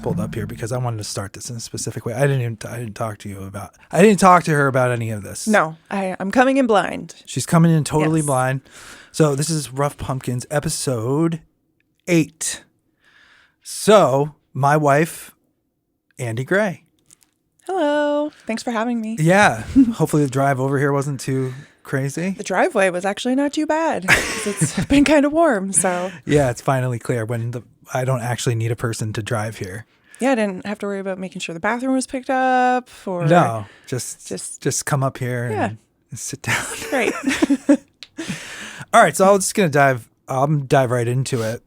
pulled up here because I wanted to start this in a specific way. I didn't talk to her about any of this. No, I'm coming in blind. She's coming in totally blind. So this is Rough Pumpkins episode 8. So my wife, Andi Gray. Hello. Thanks for having me. Yeah. Hopefully the drive over here wasn't too crazy. The driveway was actually not too bad because it's been kind of warm. So yeah, it's finally clear when I don't actually need a person to drive here. Yeah, I didn't have to worry about making sure the bathroom was picked up or no, just come up here and sit down. Great. All right, so I'm just gonna dive right into it.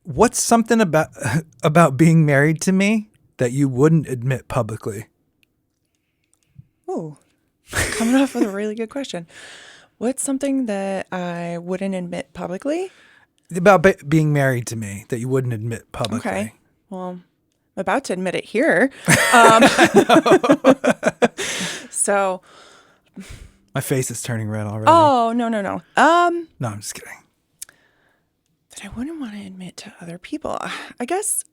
What's something about being married to me that you wouldn't admit publicly? Oh, coming off with a really good question. What's something that I wouldn't admit publicly? About being married to me that you wouldn't admit publicly. Okay. Well, I'm about to admit it here. So. My face is turning red already. Oh, no. No, I'm just kidding. That I wouldn't want to admit to other people. I guess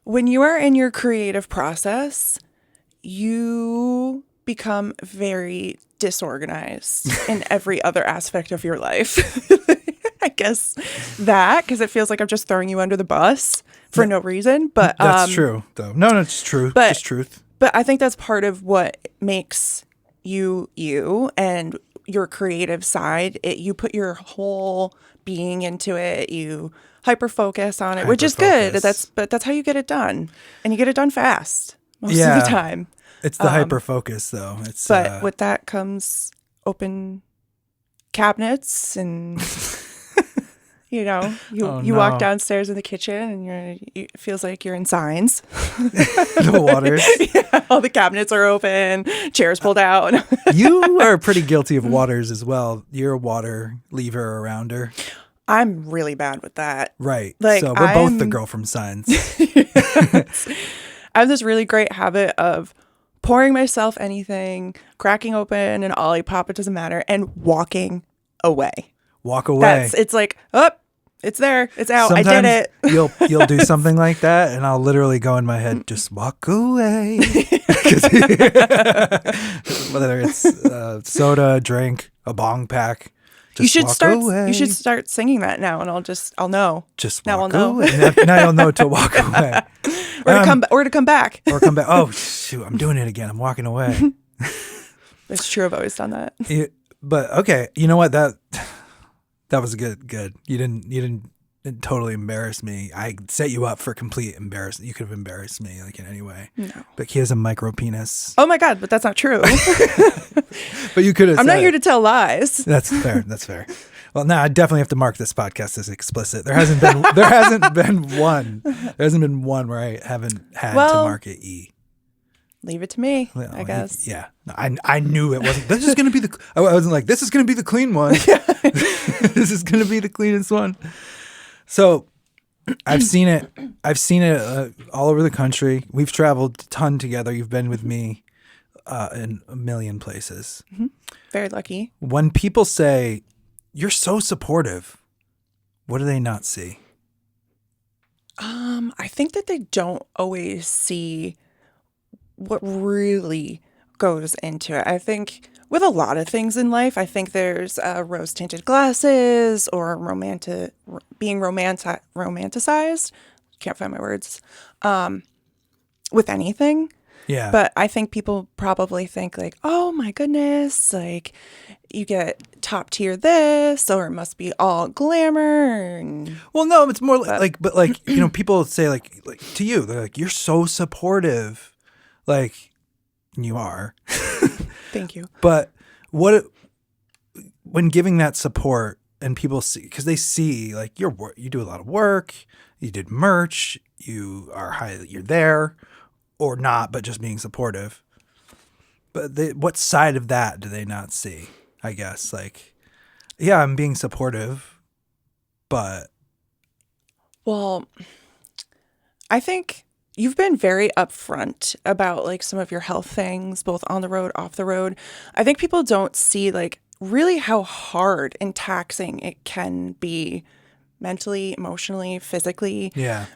when you are in your creative process, you become very disorganized in every other aspect of your life. I guess that, because it feels like I'm just throwing you under the bus for no reason. But that's true, though. No, it's true. It's truth. But I think that's part of what makes you and your creative side. You put your whole being into it. You hyper focus on it, which is good. That's how you get it done, and you get it done fast most of the time. It's the hyper focus, though. But with that comes open cabinets and. You walk downstairs in the kitchen and it feels like you're in Signs. The waters. Yeah, all the cabinets are open, chairs pulled out. You are pretty guilty of waters as well. You're a water lever arounder. I'm really bad with that. Right. So we're both the girl from Signs. Yes. I have this really great habit of pouring myself anything, cracking open an Olipop, it doesn't matter, and walking away. Walk away. It's like, it's there. It's out. Sometimes I did it. You'll do something like that, and I'll literally go in my head, just walk away. Whether it's soda, drink, a bong pack, you should start singing that now, and I'll know. Just now walk I'll know. away. Now you'll know to walk away, or to come back. Oh shoot! I'm doing it again. I'm walking away. It's true. I've always done that. But okay, you know what? That was good. You didn't totally embarrass me. I set you up for complete embarrassment. You could have embarrassed me like in any way. No. But he has a micro penis. Oh my God, but that's not true. But you could have. I'm not here to tell lies. That's fair. Well, now I definitely have to mark this podcast as explicit. There hasn't been one where I haven't had to mark it E. Leave it to me, I guess. Yeah. I knew it wasn't. This is going to be I wasn't like, this is going to be the clean one. This is going to be the cleanest one. So I've seen it all over the country. We've traveled a ton together. You've been with me in a million places. Mm-hmm. Very lucky. When people say, you're so supportive, what do they not see? I think that they don't always see what really goes into it. I think with a lot of things in life, I think there's rose-tinted glasses or being romanticized. Can't find my words. With anything. Yeah. But I think people probably think like, oh my goodness, like you get top tier this, or it must be all glamour. Well, no, it's more like people say like to you, they're like, you're so supportive. Like, you are. Thank you. But when giving that support and people see, because they see like you do a lot of work, you did merch, you're there or not, but just being supportive. But what side of that do they not see? I guess like, yeah, I'm being supportive, but. Well, I think you've been very upfront about like some of your health things, both on the road, off the road. I think people don't see like really how hard and taxing it can be mentally, emotionally, physically. Yeah.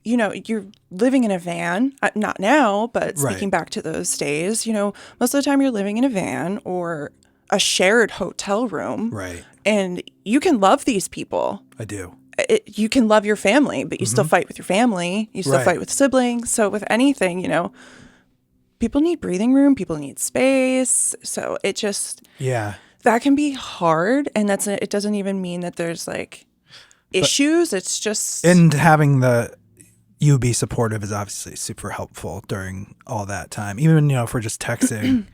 You know, you're living in a van, not now, but Right. speaking back to those days, you know, most of the time you're living in a van or a shared hotel room. Right. And you can love these people. I do. You can love your family, but you still fight with your family. You still Right. fight with siblings. So with anything, you know, people need breathing room. People need space. So it just, Yeah. that can be hard. And it doesn't even mean that there's like issues. It's just. And having you be supportive is obviously super helpful during all that time. Even, you know, if we're just texting.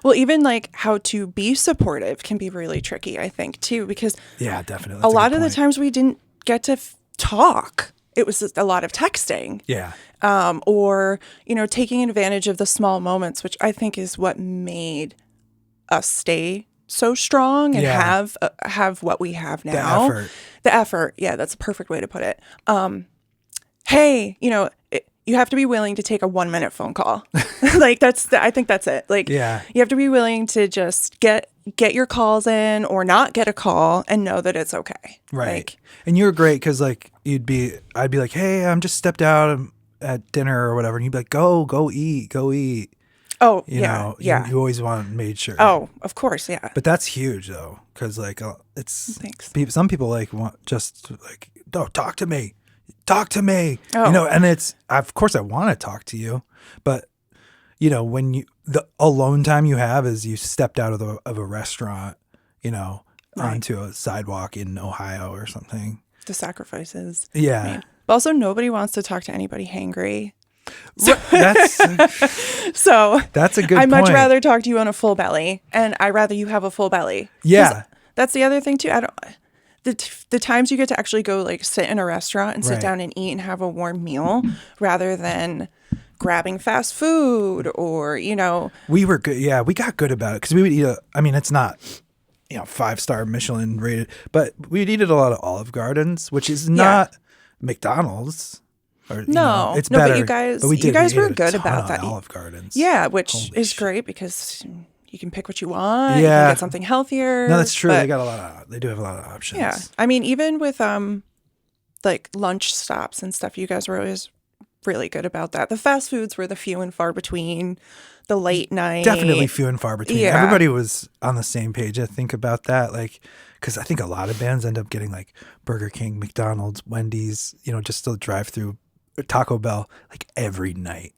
Well, even like how to be supportive can be really tricky, I think, too, because Yeah, definitely. a lot of the times we didn't get to talk. It was just a lot of texting. Yeah. Or, you know, taking advantage of the small moments, which I think is what made us stay so strong and have what we have now. The effort. Yeah, that's a perfect way to put it. Hey, you know, you have to be willing to take a 1-minute phone call. Like I think that's it. Like, Yeah. you have to be willing to just get your calls in or not get a call and know that it's okay. Right. Like, and you were great because like I'd be like, hey, I'm just stepped out at dinner or whatever. And you'd be like, go eat. oh, You know, yeah. you always made sure. Oh, of course. Yeah. But that's huge though. Cause like it's, Thanks. some people like want just like, no, talk to me. Oh. You know, and of course I want to talk to you, but you know, when the alone time you have is you stepped out of a restaurant, you know, onto a sidewalk in Ohio or something. The sacrifices. Yeah. Made. But also nobody wants to talk to anybody hangry. That's So a good point. I'd much rather talk to you on a full belly, and I'd rather you have a full belly. Yeah. That's the other thing too. The times you get to actually go like sit in a restaurant and sit down and eat and have a warm meal rather than grabbing fast food or, you know. We were good. Yeah, we got good about it because we would eat it's not, you know, 5-star Michelin rated, but we'd eat at a lot of Olive Gardens, which is not McDonald's. Or, no, it's no, better. but you guys we were ate a good ton about of that. Olive Gardens. Yeah, which Holy is shit. great because you can pick what you want. Yeah. You can get something healthier. No, that's true. But, They do have a lot of options. yeah. I mean, even with like lunch stops and stuff, you guys were always really good about that. The fast foods were the few and far between. The late night. Definitely few and far between. Yeah. Everybody was on the same page, I think, about that. Like, because I think a lot of bands end up getting like Burger King, McDonald's, Wendy's, you know, just to drive through Taco Bell like every night.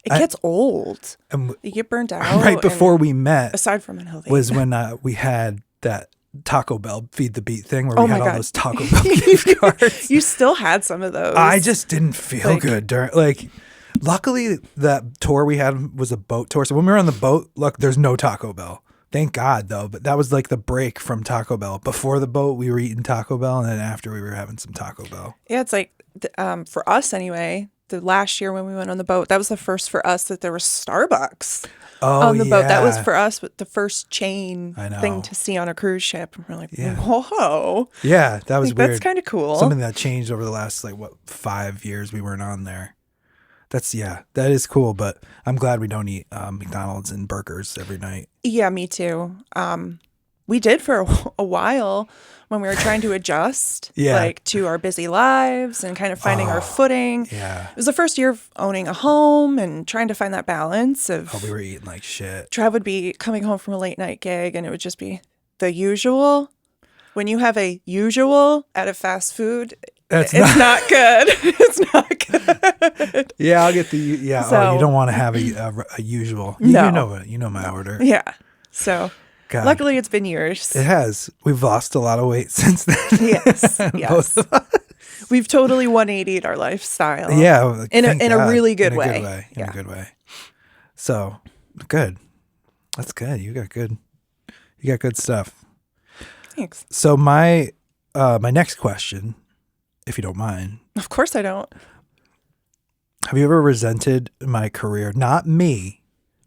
It gets old. And You get burnt out. right before we met aside from unhealthy. was when we had that Taco Bell Feed the Beat thing where Oh we my had all God. those Taco Bell gift cards. You still had some of those. I just didn't feel Like- good during luckily that tour we had was a boat tour. So when we were on the boat, look, there's no Taco Bell. Thank God though. But that was like the break from Taco Bell. Before the boat, we were eating Taco Bell. And then after we were having some Taco Bell. Yeah, it's like, for us anyway, the last year when we went on the boat, that was the first for us that there was Starbucks on the boat. That was for us the first chain thing to see on a cruise ship. And we're like, whoa. Yeah, that was weird. That's kind of cool. Something that changed over the last 5 years we weren't on there. That is cool, but I'm glad we don't eat McDonald's and burgers every night. Yeah, me too. We did for a while when we were trying to adjust to our busy lives and kind of finding our footing. Yeah. It was the first year of owning a home and trying to find that balance of we were eating like shit. Trav would be coming home from a late night gig and it would just be the usual. When you have a usual at a fast food, it's not good. It's not good. Yeah, I'll get the So- you don't want to have a usual. No. You know my order. Yeah. So God. luckily it's been years. It has. We've lost a lot of weight since then. Yes. Both Yes. of us. We've totally 180'd our lifestyle. Yeah, In thank a God. really good In a way. Good way. In Yeah. a good way. So good. That's good. You got good stuff. Thanks. So my next question, if you don't mind, Of course I don't. have you ever resented my career? Not me,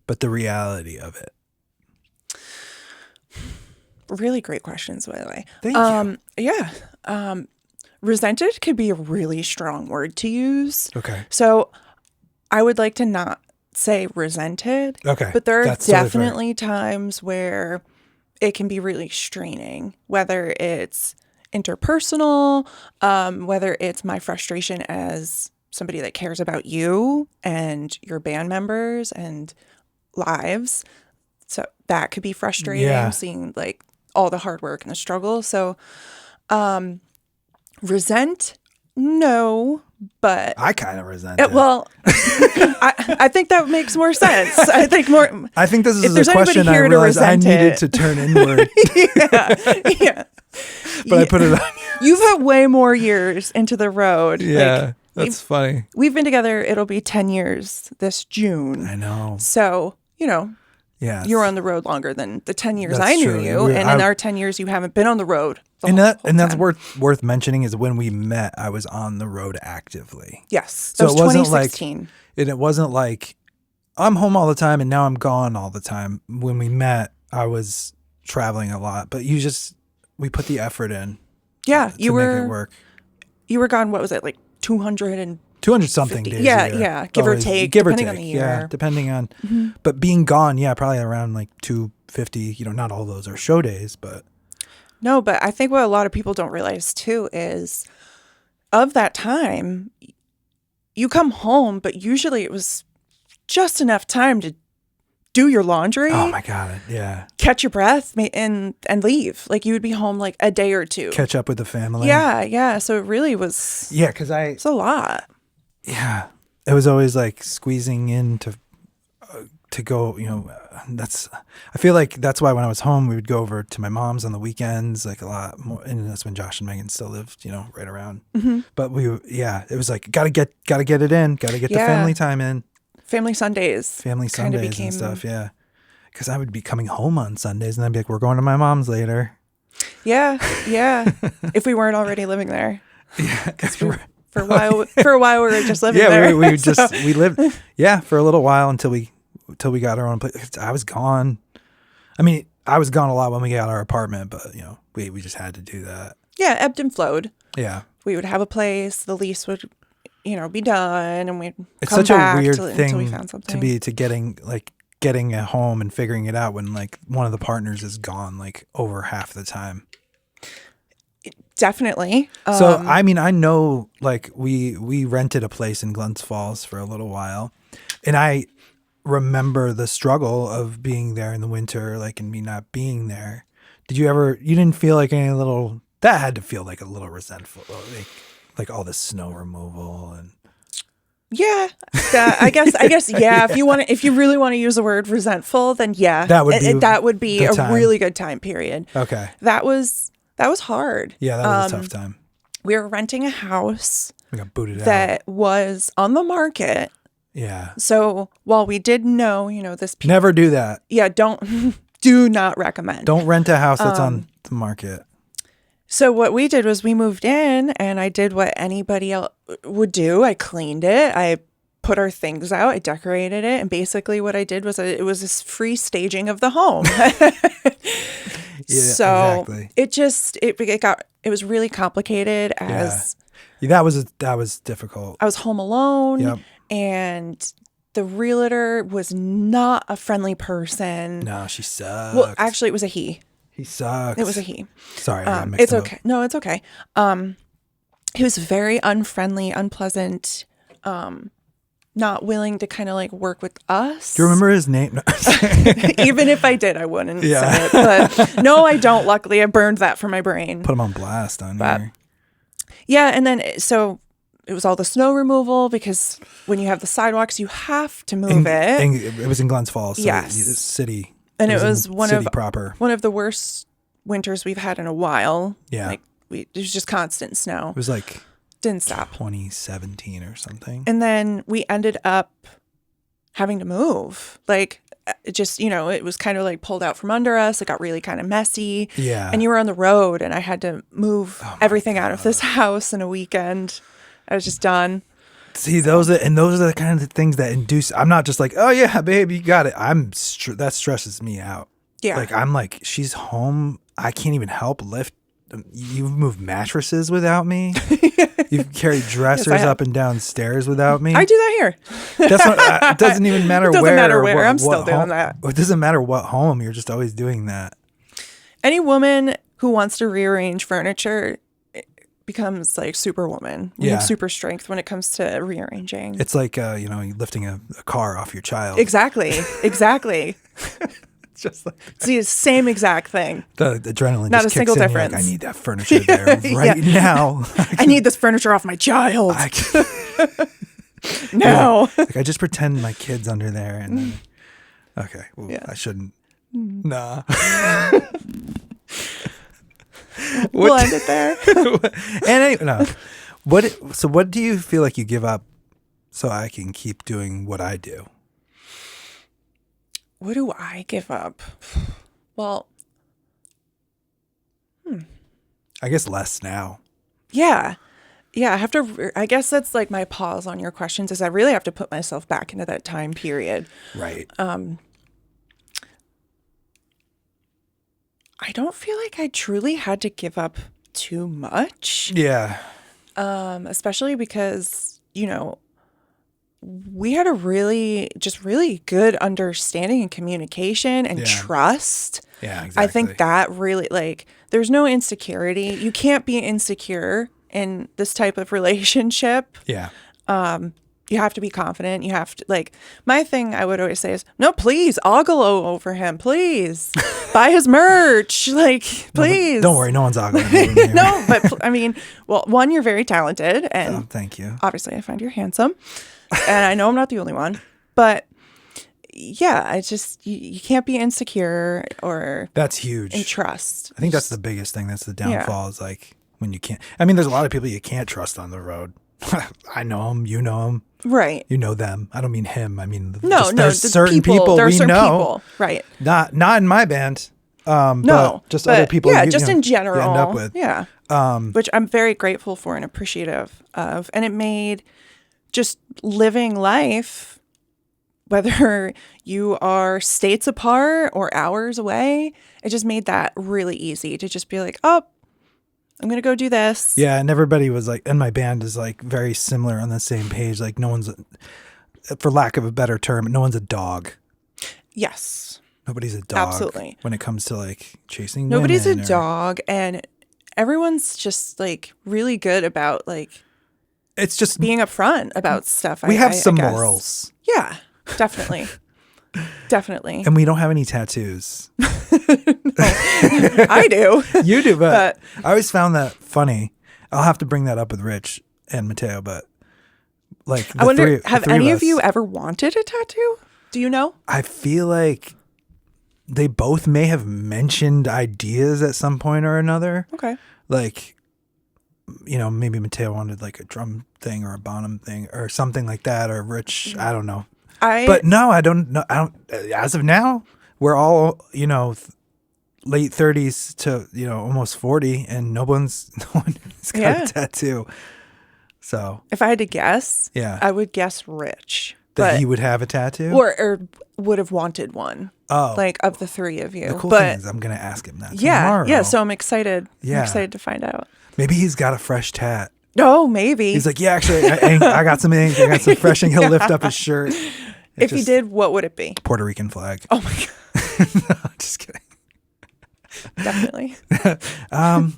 but the reality of it. Really great questions, by the way. Thank you. Yeah. Resented could be a really strong word to use. Okay. So I would like to not say resented. Okay. But there are That's totally fair. definitely times where it can be really straining, whether it's interpersonal, whether it's my frustration as somebody that cares about you and your band members and lives. So that could be frustrating, Yeah. seeing like all the hard work and the struggle. So resent, no, but I kind of resent it. well, I think that makes more sense. I think more. I think this if is there's a question anybody I here to realized I resent needed it- to turn inward, Yeah. but I put it on. You've had way more years into the road. Yeah, Like, that's funny. we've been together. It'll be 10 years this June. I know. So, Yeah, you're on the road longer than the 10 years That's I knew true. you. And in our 10 years, you haven't been on the road. and that's time. worth mentioning is when we met, I was on the road actively. Yes. So That was it wasn't like 2016. and it wasn't like I'm home all the time and now I'm gone all the time. When we met, I was traveling a lot, but we put the effort in. Yeah. To make it work. You were gone, what was it, like 200 and 200 something 50. days. Yeah, a year. yeah, give or Always- take, give or depending take. on the Yeah, year. depending on. But being gone, yeah, probably around like 250. Not all those are show days, but No, but I think what a lot of people don't realize too is of that time, you come home, but usually it was just enough time to do your laundry, oh my god, yeah, catch your breath, and leave. Like you would be home like a day or two. catch up with the family. Yeah. So it really was. Yeah, because It's a lot. yeah, it was always like squeezing in to go. I feel like that's why when I was home, we would go over to my mom's on the weekends, like a lot more. And that's when Josh and Megan still lived, right around. But it was like gotta get it in, gotta get the Yeah. family time in. Family Sundays. Family Kinda Sundays became- and stuff, yeah. Because I would be coming home on Sundays and I'd be like, we're going to my mom's later. Yeah. If we weren't already living there. Yeah. For a while we were just living Yeah, there. we lived, for a little while until we got our own place. I was gone. I mean, I was gone a lot when we got our apartment, but, we just had to do that. Yeah, ebbed and flowed. Yeah. We would have a place, the lease would, be done, and we'd It's come such a back weird until we thing found something. to getting a home and figuring it out when like one of the partners is gone like over half the time. Definitely. So I mean, I know like we rented a place in Glens Falls for a little while, and I remember the struggle of being there in the winter, like and me not being there. You didn't feel like that had to feel like a little resentful, like all the snow removal and. Yeah, I guess. Yeah. If you really want to use the word resentful, then yeah, That would be a the time. really good time period. Okay. That was hard. Yeah, that was a tough time. We were renting a house We got booted out. that was on the market. Yeah. So while we did know, this, Never do that. yeah, do not recommend. Don't rent a house that's on the market. So what we did was we moved in, and I did what anybody else would do. I cleaned it. I put our things out. I decorated it. And basically what I did was it was this free staging of the home. Yeah, So exactly. it was really complicated as Yeah, that was difficult. I was home alone, Yep. and the realtor was not a friendly person. No, she sucks. Well, actually, it was a he. he sucks. It was a he. Sorry, I got mixed It's them up. okay. No, it's okay. He was very unfriendly, unpleasant, not willing to kind of like work with us. Do you remember his name? No. Even if I did, I wouldn't Yeah. say it. But no, I don't. Luckily, I burned that from my brain. Put him on blast on But- here. Yeah, and then so it was all the snow removal because when you have the sidewalks, you have to move it. It was in Glens Falls. So Yes. it's city. And it in was one city of proper. one of the worst winters we've had in a while. Yeah. Like it was just constant snow. It was like Didn't stop. 2017 or something. And then we ended up having to move. Like it just, it was kind of like pulled out from under us. It got really kind of messy. Yeah. And you were on the road, and I had to move Oh everything out of this house in a weekend. I was just done. See, those are the kind of things that induce. I'm not just like, oh yeah, babe, you got it. That stresses me out. Yeah. Like I'm like, she's home. I can't even help lift. You've moved mattresses without me. You've carried dressers have. up and down stairs without me. I do that here. That's what. It doesn't even matter Doesn't where. matter or where. what- I'm still what doing home- that. It doesn't matter what home. You're just always doing that. Any woman who wants to rearrange furniture becomes like superwoman. You Yeah. have super strength when it comes to rearranging. It's like, you know, you lifting a car off your child. Exactly. Exactly. It's just like It's the same exact thing. the adrenaline Not just a kicks single in. You're difference. like, I need that furniture there right now. I need this furniture off my child. I, No. like, I just pretend my kid's under there. And then, okay, well, Yeah. I shouldn't. Nah. We'll end it there. No. What do you feel like you give up so I can keep doing what I do? What do I give up? Well, I guess less now. yeah. Yeah, I have to, I guess that's like my pause on your questions is I really have to put myself back into that time period. Right. I don't feel like I truly had to give up too much, Yeah. especially because, you know, we had a really good understanding and communication and Yeah. trust. Yeah, exactly. I think that really, like, there's no insecurity. You can't be insecure in this type of relationship. Yeah. You have to be confident. You have to, like, my thing I would always say is, no, please, ogle over him. Please buy his merch. Like, please. Don't worry, no one's ogling over here. No, but I mean, well, one, you're very talented. And Oh, thank you. obviously I find you're handsome. And I know I'm not the only one. But yeah, I just, you can't be insecure or That's huge. in trust. I think that's the biggest thing. That's the downfall is like when you can't. I mean, there's a lot of people you can't trust on the road. I know them. You know them. Right. You know them. I don't mean him. I mean, No, there's the certain people there are we certain know. people. Right. Not in my band. No, but just other people. Yeah, you just know, in you general. end up with. Yeah. Which I'm very grateful for and appreciative of. And it made just living life, whether you are states apart or hours away, it just made that really easy to just be like, oh, I'm going to go do this. Yeah, and everybody was like, and my band is like very similar on the same page. Like no one's, for lack of a better term, no one's a dog. Yes. Nobody's a dog. Absolutely. When it comes to like chasing Nobody's a women or- dog. And everyone's just like really good about like It's just being upfront about stuff. we have I some guess. morals, Yeah, definitely. Definitely. and we don't have any tattoos. I do. You do, but But- I always found that funny. I'll have to bring that up with Rich and Mateo, but like I wonder, the have three any of of you us, ever wanted a tattoo? Do you know? I feel like they both may have mentioned ideas at some point or another. Okay. Like, you know, maybe Mateo wanted like a drum thing or a Bonham thing or something like that, or Rich, I don't know. But no, I don't know. I don't. As of now, we're all, you know, late 30s to, you know, almost 40, and no one's got Yeah. a tattoo. So if I had to guess, yeah, I would guess Rich. that But he would have a tattoo. or would have wanted one. Oh, Like of the three of you. the cool but thing is I'm gonna ask him that yeah, tomorrow. yeah. So I'm excited. Yeah. I'm excited to find out. Maybe he's got a fresh tat. Oh, maybe. He's like, yeah, actually, I got some ink. I got some fresh ink. He'll lift up his shirt. if he did, what would it be? Puerto Rican flag. Oh my god, No, just kidding. definitely.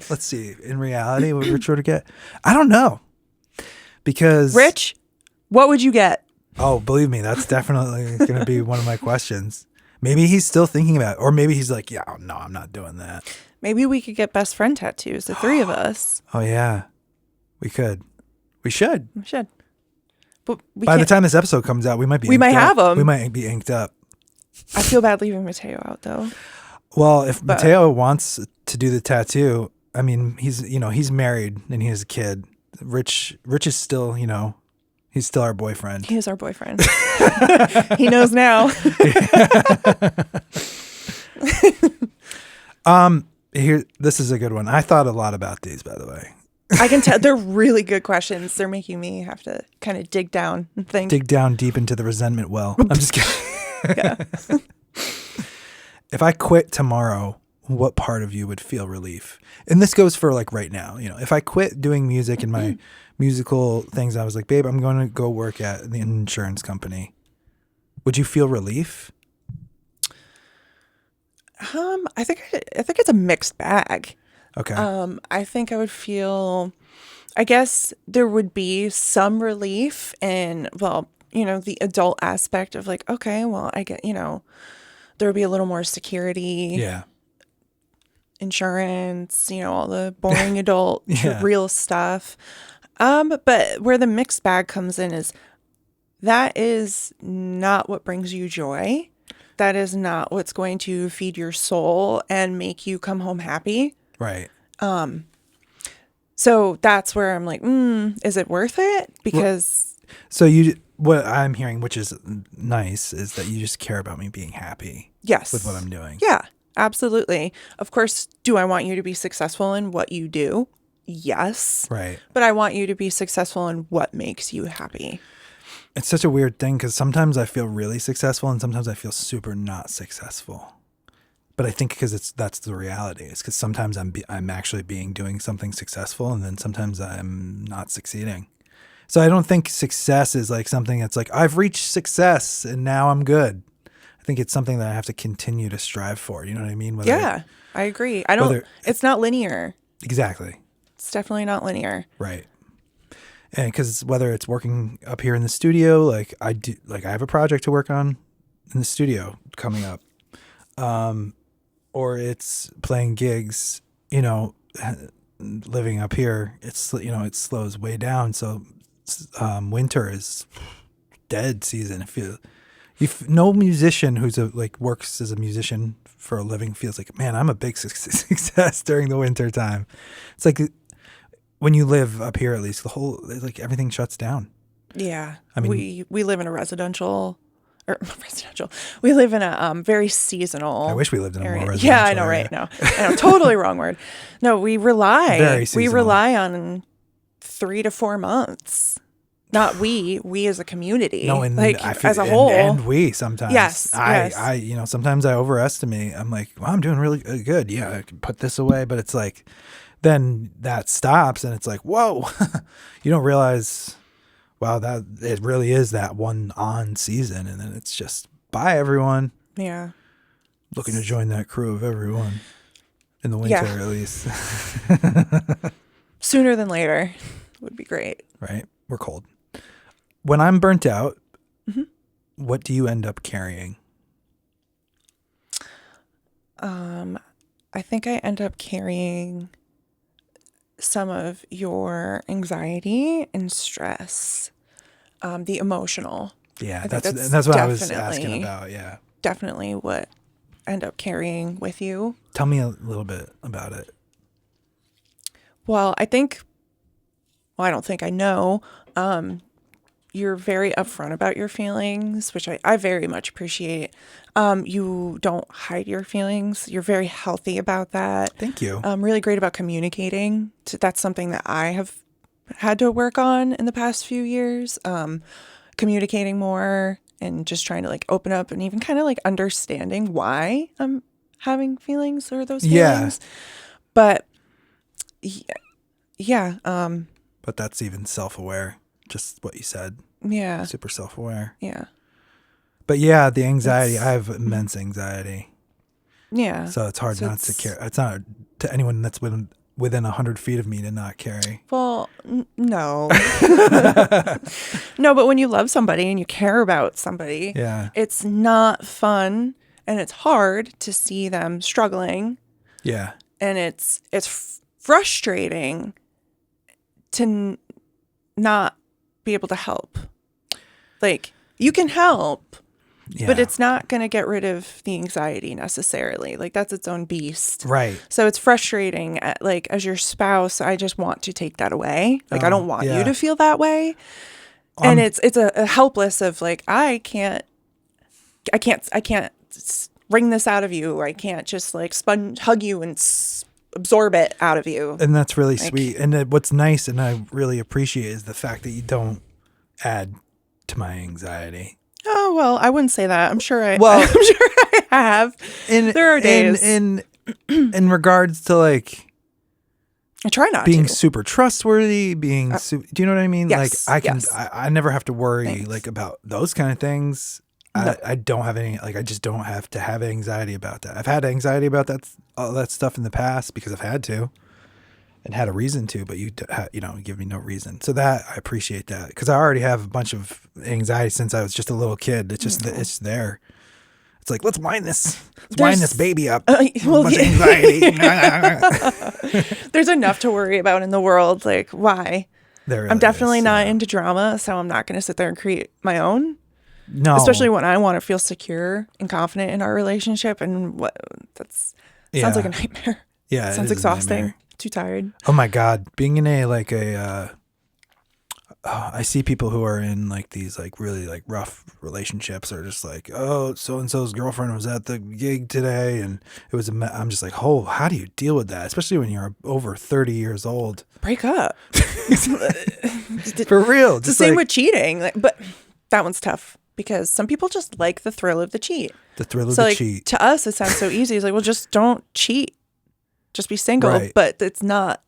Let's see. In reality, what Rich would get? I don't know. Because Rich, what would you get? oh, believe me, that's definitely going to be one of my questions. Maybe he's still thinking about it. Or maybe he's like, yeah, no, I'm not doing that. Maybe we could get best friend tattoos, the three of us. Oh, yeah. We could. We should. We should. But we By the can't- time this episode comes out, we might be We inked might up. have 'em. We might be inked up. I feel bad leaving Mateo out though. Well, if Mateo wants to do the tattoo, I mean, he's married and he has a kid. Rich is still, he's still our boyfriend. He is our boyfriend. He knows now. Here, this is a good one. I thought a lot about these, by the way. I can tell they're really good questions. They're making me have to kind of dig down and think. Dig down deep into the resentment well. I'm just kidding. Yeah. If I quit tomorrow, what part of you would feel relief? And this goes for like right now. If I quit doing music and my musical things, I was like, babe, I'm going to go work at the insurance company. Would you feel relief? I think it's a mixed bag. Okay. I think I would feel, I guess there would be some relief in, well, the adult aspect of like, okay, well, I get, there would be a little more security, Yeah. insurance, all the boring adult Yeah. real stuff. But where the mixed bag comes in is that is not what brings you joy. That is not what's going to feed your soul and make you come home happy. Right. So that's where I'm like, is it worth it? Because So what I'm hearing, which is nice, is that you just care about me being happy. yes, With what I'm doing. yeah, absolutely. Of course, do I want you to be successful in what you do? Yes. Right. But I want you to be successful in what makes you happy. It's such a weird thing because sometimes I feel really successful and sometimes I feel super not successful. But I think because that's the reality. It's because sometimes I'm actually doing something successful, and then sometimes I'm not succeeding. So I don't think success is like something that's like I've reached success and now I'm good. I think it's something that I have to continue to strive for. You know what I mean? Yeah, I agree. It's not linear. Exactly. It's definitely not linear. Right. And because whether it's working up here in the studio, like I have a project to work on in the studio coming up, or it's playing gigs, living up here, it slows way down. So, winter is dead season. If no musician who's works as a musician for a living feels like, man, I'm a big success during the winter time. It's like, when you live up here, at least everything shuts down. Yeah. I mean, we live in a residential. We live in a very seasonal. I wish we lived in a area. more residential Yeah, I know, area. right? No, I know, totally wrong word. No, we rely. Very We seasonal. rely on 3 to 4 months. Not we as a community. No, and I feel, as a whole. and we sometimes. Yes, yes. I sometimes I overestimate. I'm like, well, I'm doing really good. Yeah, I can put this away, but it's like, then that stops, and it's like, whoa, you don't realize. Wow, that it really is that one on season, and then it's just bye everyone. Yeah. Looking to join that crew of everyone in the winter at least. Sooner than later would be great. Right? We're cold. When I'm burnt out, Mm-hmm. what do you end up carrying? I think I end up carrying some of your anxiety and stress, the emotional. Yeah, I think that's what I was asking about. Yeah. Definitely what I end up carrying with you. Tell me a little bit about it. Well, I don't think I know. You're very upfront about your feelings, which I very much appreciate. You don't hide your feelings. You're very healthy about that. Thank you. Really great about communicating. That's something that I have had to work on in the past few years. Communicating more and just trying to open up and even kind of understanding why I'm having feelings or those feelings. Yeah. But yeah. But that's even self-aware. Just what you said. Yeah. Super self-aware. Yeah. But yeah, the anxiety. I have immense anxiety. Yeah. So it's hard not to carry. It's not to anyone that's within 100 feet of me to not carry. Well, no. No, but when you love somebody and you care about somebody, Yeah. it's not fun and it's hard to see them struggling. Yeah. And it's frustrating to not be able to help. You can help, Yeah. but it's not going to get rid of the anxiety necessarily. That's its own beast. Right. So it's frustrating as your spouse, I just want to take that away. I don't want yeah. you to feel that way. And it's a helpless of I can't wring this out of you. I can't just hug you and absorb it out of you. And that's really sweet. And what's nice and I really appreciate is the fact that you don't add to my anxiety. Oh, well, I wouldn't say that. I'm sure I'm sure I have. There are days. In regards to I try not being to. super trustworthy, do you know what I mean? Yes, I never have to worry Thanks. about those kind of things. No. I don't have any, I just don't have to have anxiety about that. I've had anxiety about all that stuff in the past because I've had to. and had a reason to, but you give me no reason. So that I appreciate that, because I already have a bunch of anxiety since I was just a little kid. It's just it's there. It's like, let's wind this baby up. Well, bunch of anxiety. There's enough to worry about in the world. Like, why? There really I'm definitely is, not into drama, so I'm not going to sit there and create my own. No, Especially when I want to feel secure and confident in our relationship, and sounds like a nightmare. Yeah, sounds exhausting. Too tired. Oh my God, being in I see people who are in like these like really like rough relationships are just like, oh, so and so's girlfriend was at the gig today, and it was I'm just like, oh, how do you deal with that, especially when you're over 30 years old? Break up. For real. It's the same with cheating, but that one's tough because some people just like the thrill of the cheat. The thrill of the cheat. To us, it sounds so easy. It's like, well, just don't cheat. Just be single. Right. But it's not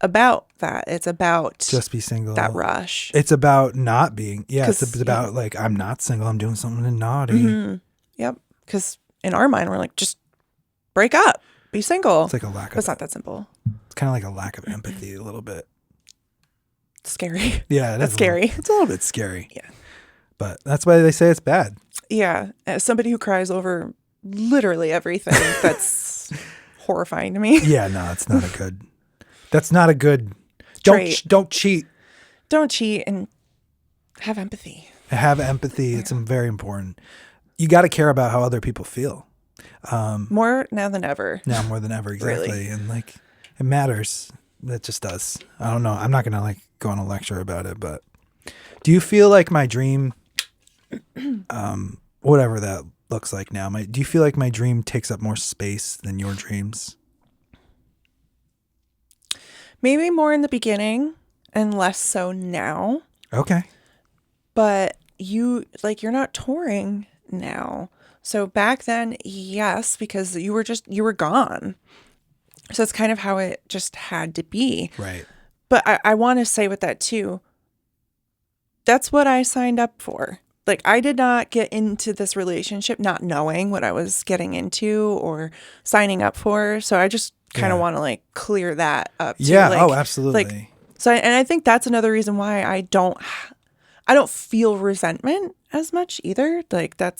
about that. It's about just be single. That rush. It's about not being. Yeah, it's about like, I'm not single. I'm doing something naughty. Mm-hmm. Yep. Because in our mind, we're like, just break up. Be single. It's like a lack of. It's not that simple. It's kind of like a lack of empathy, a little bit. Scary. Yeah, that's scary. It's a little bit scary. Yeah. But that's why they say it's bad. Yeah. As somebody who cries over literally everything, that's horrifying to me. Yeah, no, it's not a good. That's not a good. Trait. Don't cheat. Don't cheat and have empathy. Have empathy. Yeah. It's very important. You got to care about how other people feel. More now than ever. Now more than ever, exactly. Really. And like, it matters. It just does. I don't know. I'm not gonna like go on a lecture about it, but do you feel like my dream, whatever that looks like now, do you feel like my dream takes up more space than your dreams? Maybe more in the beginning and less so now. Okay. But you're not touring now. So back then, yes, because you were gone. So it's kind of how it just had to be. Right. But I want to say with that too, that's what I signed up for. Like, I did not get into this relationship not knowing what I was getting into or signing up for. So I just kind of want to like clear that up too. Yeah. Like, oh, absolutely. Like, and I think that's another reason why I don't feel resentment as much either. Like, I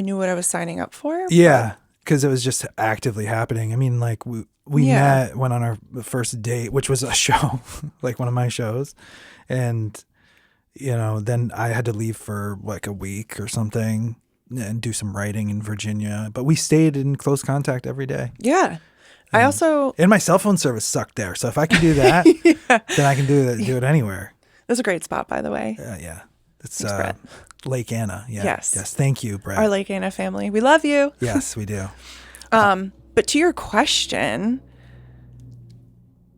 knew what I was signing up for. Yeah. Because it was just actively happening. I mean, like we met, went on our first date, which was a show, like one of my shows. And, then I had to leave for like a week or something and do some writing in Virginia. But we stayed in close contact every day. Yeah. And my cell phone service sucked there. So if I can do that, then I can do it anywhere. That's a great spot, by the way. Yeah. It's Thanks, Brett. Lake Anna. Yeah. Yes. Thank you, Brett. Our Lake Anna family. We love you. Yes, we do. But to your question,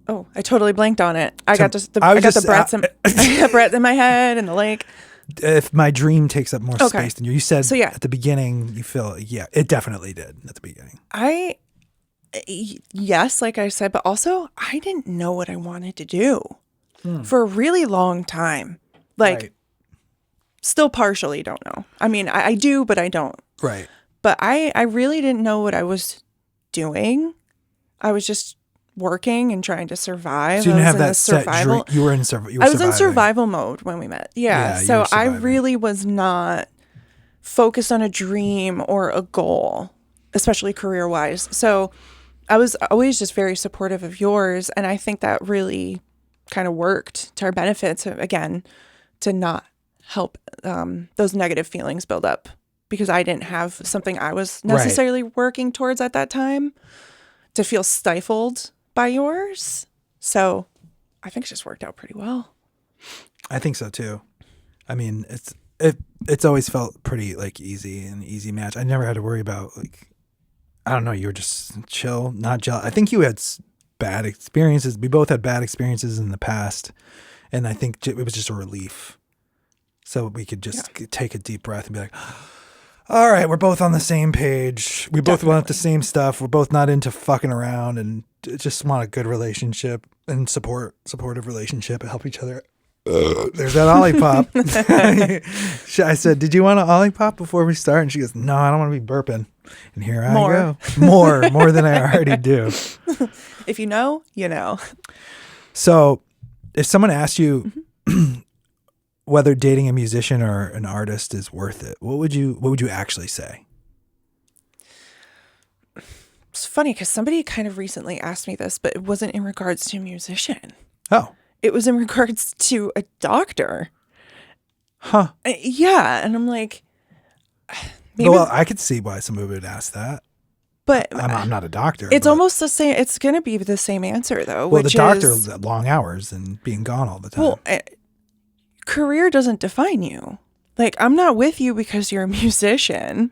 I totally blanked on it. I got the Brett in my head and the lake. If my dream takes up more space than you said, so, yeah. At the beginning, you feel, it definitely did at the beginning. Yes, like I said, but also I didn't know what I wanted to do for a really long time. Like, right. Still partially don't know. I mean, I do, but I don't. Right. But I really didn't know what I was doing. I was just working and trying to survive. So you didn't have that survival. You were in survival. I was in survival mode when we met. Yeah. So I really was not focused on a dream or a goal, especially career-wise. So I was always just very supportive of yours, and I think that really kind of worked to our benefit. Again, to not help those negative feelings build up, because I didn't have something I was necessarily working towards at that time to feel stifled by yours. So I think it just worked out pretty well. I think so too. I mean, it's always felt pretty like an easy match. I never had to worry about like, I don't know, you were just chill, not jealous. I think you had bad experiences. We both had bad experiences in the past, and I think it was just a relief. So we could just take a deep breath and be like, all right, we're both on the same page. We both want the same stuff. We're both not into fucking around and just want a good relationship and supportive relationship and help each other There's that Olipop. I said, did you want an Olipop before we start? And she goes, no, I don't want to be burping. And here I go. More than I already do. If you know, you know. So if someone asked you whether dating a musician or an artist is worth it, what would you actually say? It's funny because somebody kind of recently asked me this, but it wasn't in regards to a musician. Oh. It was in regards to a doctor. Huh. Yeah. And I'm like, maybe, well, I could see why somebody would ask that. But I'm not a doctor. It's almost the same. It's going to be the same answer, though. Well, which the doctor is long hours and being gone all the time. Well, career doesn't define you. Like, I'm not with you because you're a musician.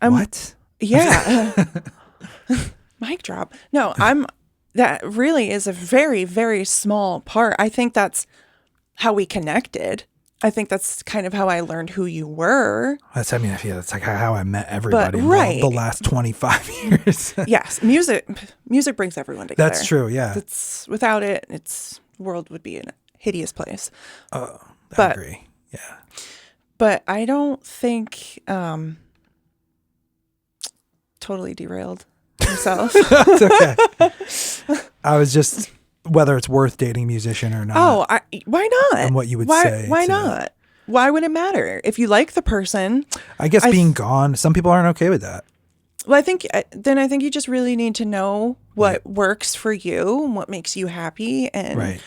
What? Yeah. Mic drop. No, that really is a very, very small part. I think that's how we connected. I think that's kind of how I learned who you were. I feel that's like how I met everybody in the last 25 years. Yes. Music brings everyone together. That's true. Yeah. Without it, the world would be a hideous place. I agree. Yeah. But I don't think, totally derailed myself. It's okay. I was just whether it's worth dating a musician or not. Oh, why not? And what you would say. Why not? Why would it matter? If you like the person. I guess being gone, some people aren't okay with that. Well, I think you just really need to know what works for you and what makes you happy and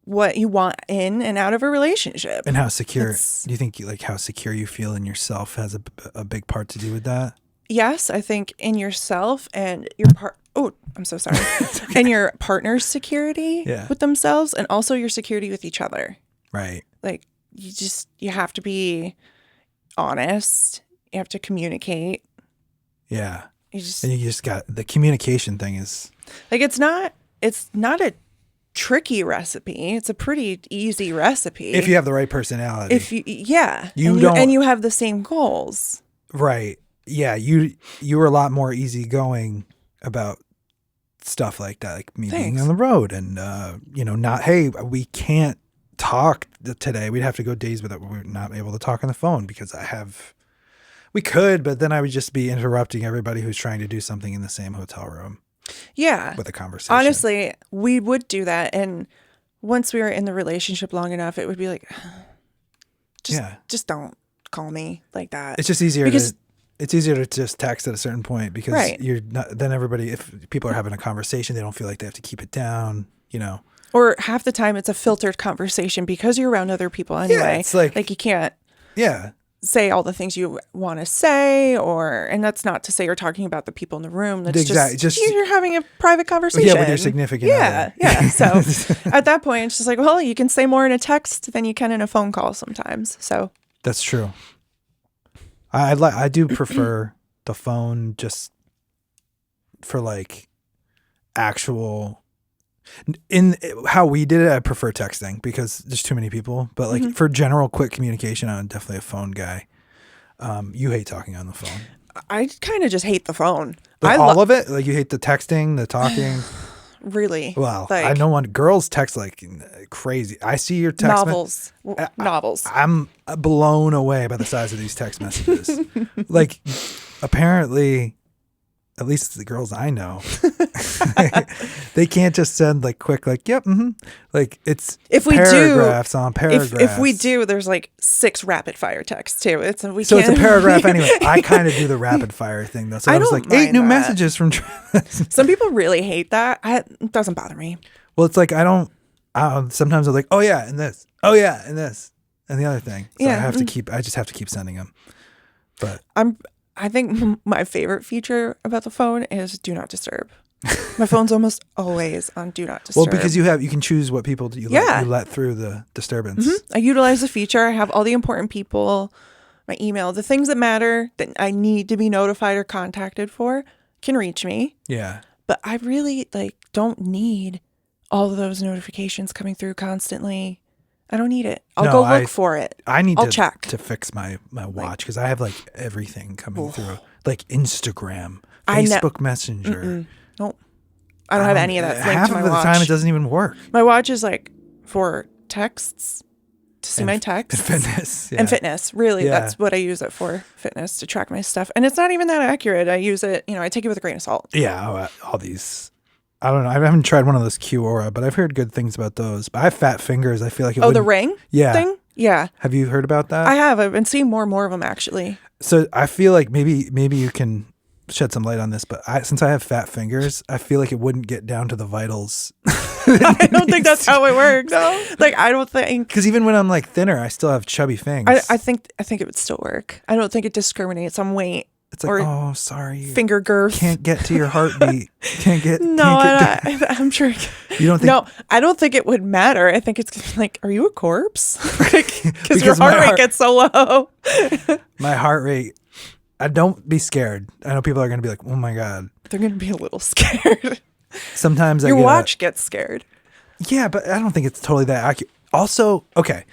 what you want in and out of a relationship. And how secure, do you think how secure you feel in yourself has a big part to do with that? Yes, I think in yourself and your I'm so sorry. Okay. And your partner's security with themselves and also your security with each other. Right. Like you have to be honest. You have to communicate. Yeah. You just got the communication thing is like, it's not a tricky recipe. It's a pretty easy recipe. If you have the right personality. And you have the same goals. Right. Yeah. You were a lot more easygoing about stuff like that, like me being on the road and, not, hey, we can't talk today. We'd have to go days without, we're not able to talk on the phone because we could, but then I would just be interrupting everybody who's trying to do something in the same hotel room. Yeah. With a conversation. Honestly, we would do that. And once we were in the relationship long enough, it would be like, just don't call me like that. It's just easier it's easier to just text at a certain point because you're not, then everybody, if people are having a conversation, they don't feel like they have to keep it down, Or half the time it's a filtered conversation because you're around other people anyway. Yeah, it's like you can't say all the things you want to say and that's not to say you're talking about the people in the room. That's just you're having a private conversation. Yeah, with your significant other. Yeah. So at that point, it's just like, well, you can say more in a text than you can in a phone call sometimes. So that's true. I do prefer the phone just for actual in how we did it. I prefer texting because there's too many people, but for general quick communication, I'm definitely a phone guy. You hate talking on the phone. I kind of just hate the phone. All of it? Like you hate the texting, the talking? Really? Well, I know when girls text like crazy. I see your text novels. I'm blown away by the size of these text messages. Apparently, at least the girls I know, they can't just send quick, yep, it's paragraphs on paragraphs. If we do, there's 6 rapid fire texts too. It's a paragraph anyway. I kind of do the rapid fire thing though. So I was 8 new messages from Travis. Some people really hate that. It doesn't bother me. Well, it's I don't. Sometimes I'm like, oh yeah, and this. Oh yeah, and this, and the other thing. So I just have to keep sending them. But I think my favorite feature about the phone is do not disturb. My phone's almost always on do not disturb. Well, because you can choose what people you let through the disturbance. I utilize the feature. I have all the important people, my email, the things that matter that I need to be notified or contacted for can reach me. Yeah. But I really don't need all of those notifications coming through constantly. I don't need it. I'll go look for it. I'll check to fix my watch because I have everything coming through, Instagram, Facebook Messenger. Nope. I don't have any of that linked to my watch. Half of the time it doesn't even work. My watch is for texts to see And my texts. fitness. Yeah. And fitness, really. Yeah. That's what I use it for, fitness, to track my stuff. And it's not even that accurate. I use it, I take it with a grain of salt. Yeah, all these. I don't know. I haven't tried one of those Q Aura, but I've heard good things about those. But I have fat fingers. I feel like it Oh, the ring thing? Yeah. Have you heard about that? I have. I've been seeing more and more of them, actually. So I feel like maybe you can shed some light on this, but since I have fat fingers, I feel like it wouldn't get down to the vitals. I don't think that's how it works. No. Like, I don't think. Because even when I'm like thinner, I still have chubby things. I think it would still work. I don't think it discriminates on weight. It's like, oh, sorry, finger girth. Can't get to your heartbeat. I'm sure. You don't think? No, I don't think it would matter. I think it's like, are you a corpse? Because your heart rate gets so low. My heart rate. Don't be scared. I know people are going to be like, oh my God. They're going to be a little scared. Sometimes your watch gets scared. Yeah, but I don't think it's totally that accurate. Also, okay,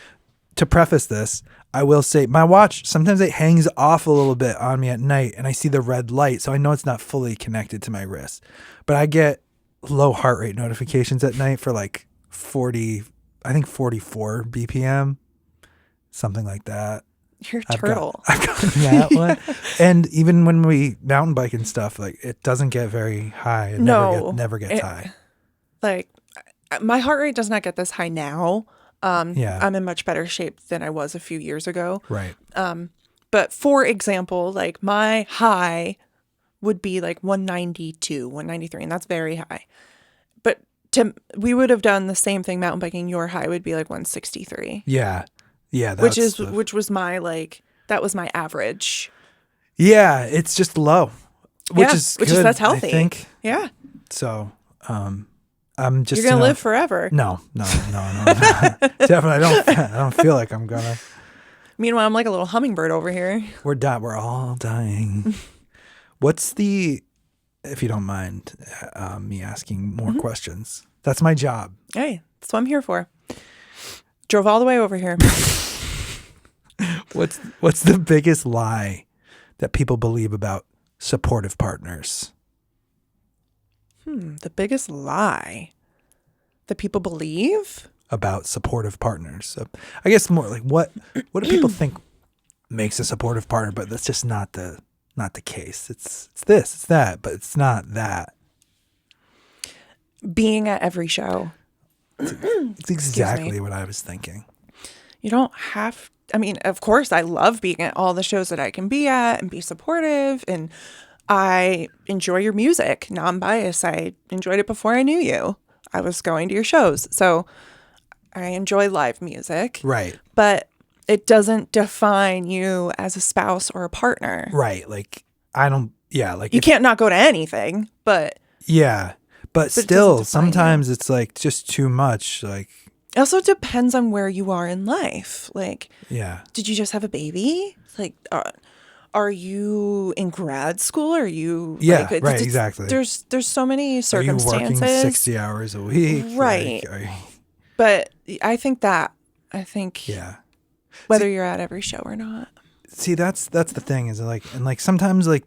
to preface this, I will say my watch, sometimes it hangs off a little bit on me at night and I see the red light. So I know it's not fully connected to my wrist. But I get low heart rate notifications at night for like 44 BPM, something like that. You're a turtle. I've got that one. And even when we mountain bike and stuff, like it doesn't get very high. It never gets high. Like my heart rate does not get this high now. Yeah. I'm in much better shape than I was a few years ago. Right. But for example, like my high would be like 192, 193, and that's very high. But we would have done the same thing mountain biking. Your high would be like 163. Yeah. Yeah. Which was my that was my average. Yeah. It's just low, which is that's healthy. I think. Yeah. So, I'm just. You're gonna live forever. No. Definitely. I don't feel like I'm gonna. Meanwhile, I'm like a little hummingbird over here. We're all dying. What's if you don't mind, me asking more questions? That's my job. Hey, that's what I'm here for. Drove all the way over here. What's the biggest lie that people believe about supportive partners? The biggest lie that people believe about supportive partners. So I guess more like what do people think makes a supportive partner, but that's just not the case. It's this, it's that, but it's not that. Being at every show. It's exactly what I was thinking. You don't have, I mean, of course I love being at all the shows that I can be at and be supportive, and I enjoy your music, non-biased. I enjoyed it before I knew you. I was going to your shows. So I enjoy live music. Right. But it doesn't define you as a spouse or a partner. Right. Like, you can't not go to anything, but. Yeah. But still, sometimes it's like just too much. Like, it also depends on where you are in life. Like, yeah. Did you just have a baby? Like, are you in grad school? Are you? Yeah, right, exactly. There's so many circumstances. Are you working 60 hours a week? Right. But I think yeah. Whether you're at every show or not. See, that's the thing is like, and like sometimes like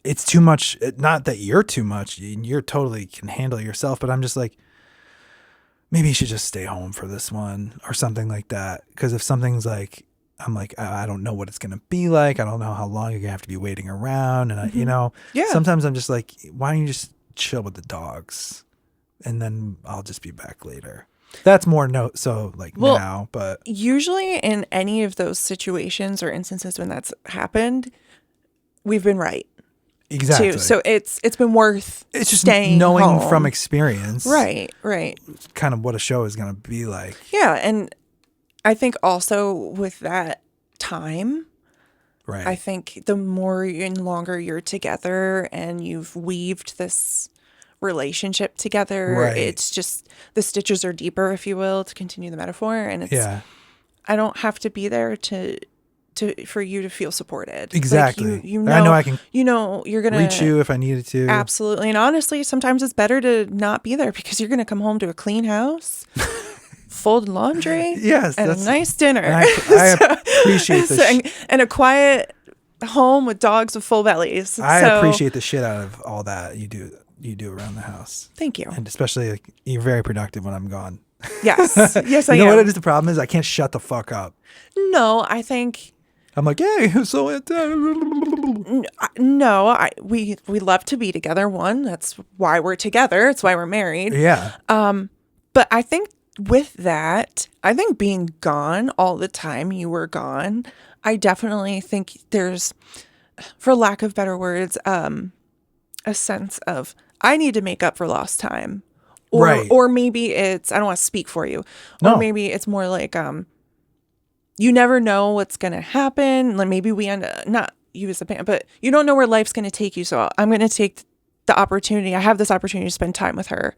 it's too much. Not that you're too much. You're totally can handle yourself, but I'm just like, maybe you should just stay home for this one or something like that. Because if something's like, I'm like, I don't know what it's going to be like. I don't know how long you're going to have to be waiting around. And sometimes I'm just like, why don't you just chill with the dogs? And then I'll just be back later. That's more now, but usually in any of those situations or instances when that's happened, we've been right. Exactly. Too. So it's been worth it's just staying knowing home. From experience. Right. Kind of what a show is going to be like. Yeah. And I think also with that time, right. I think the more and longer you're together and you've weaved this relationship together, right. It's just the stitches are deeper, if you will, to continue the metaphor. And it's, I don't have to be there for you to feel supported. Exactly. Like you know, I know I can. You're gonna reach you if I needed to. Absolutely. And honestly, sometimes it's better to not be there because you're gonna come home to a clean house. Fold laundry, yes, and a nice dinner. And I appreciate this, and a quiet home with dogs with full bellies. I appreciate the shit out of all that you do around the house. Thank you. And especially like, you're very productive when I'm gone. Yes. Yes, I You know what am. it is? The problem is I can't shut the fuck up. No, I think I'm like, hey, so it. no. We love to be together. One, that's why we're together. It's why we're married. Yeah. But I think with that, I think being gone all the time you were gone, I definitely think there's, for lack of better words, a sense of I need to make up for lost time. Right. Or maybe it's I don't want to speak for you. Or No. maybe it's more like you never know what's gonna happen. Like maybe we end up not you as a parent, but you don't know where life's gonna take you. So I'm gonna take the opportunity. I have this opportunity to spend time with her.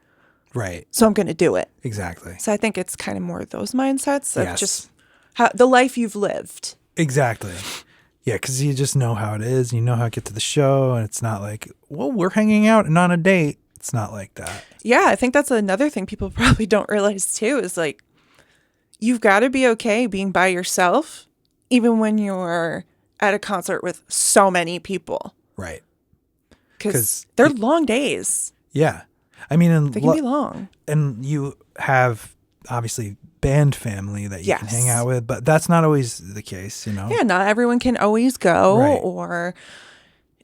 Right. So I'm gonna do it. Exactly. So I think it's kind of more of those mindsets of Yes. just how the life you've lived. Exactly. Yeah, because you just know how it is. You know how to get to the show, and it's not like, well, we're hanging out and on a date. It's not like that. Yeah, I think that's another thing people probably don't realize too is like you've got to be okay being by yourself, even when you're at a concert with so many people. Right. Because they're long days. Yeah. I mean, They can be long. and you have obviously band family that you can Yes. hang out with, but that's not always the case, you know? Yeah, not everyone can always go. Right. Or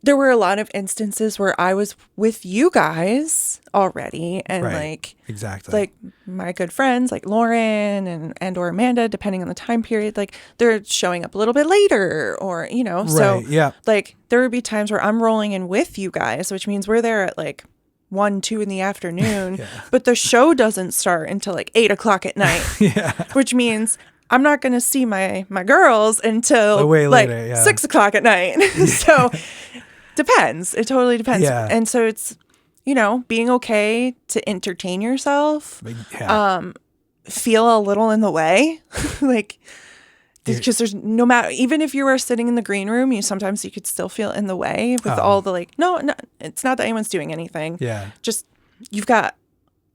there were a lot of instances where I was with you guys already and Right. Exactly. like my good friends like Lauren and or Amanda, depending on the time period, like they're showing up a little bit later or, you know, so Right, yeah. like there would be times where I'm rolling in with you guys, which means we're there at like 1, 2 in the afternoon, Yeah. but the show doesn't start until like 8 o'clock at night, Yeah. which means I'm not going to see my girls until Way like later, yeah. 6 o'clock at night. So depends. It totally depends. Yeah. And so it's, you know, being okay to entertain yourself, Yeah. feel a little in the way, like, because there's no matter, even if you were sitting in the green room, sometimes you could still feel in the way with all the like, no, it's not that anyone's doing anything. Yeah. Just, you've got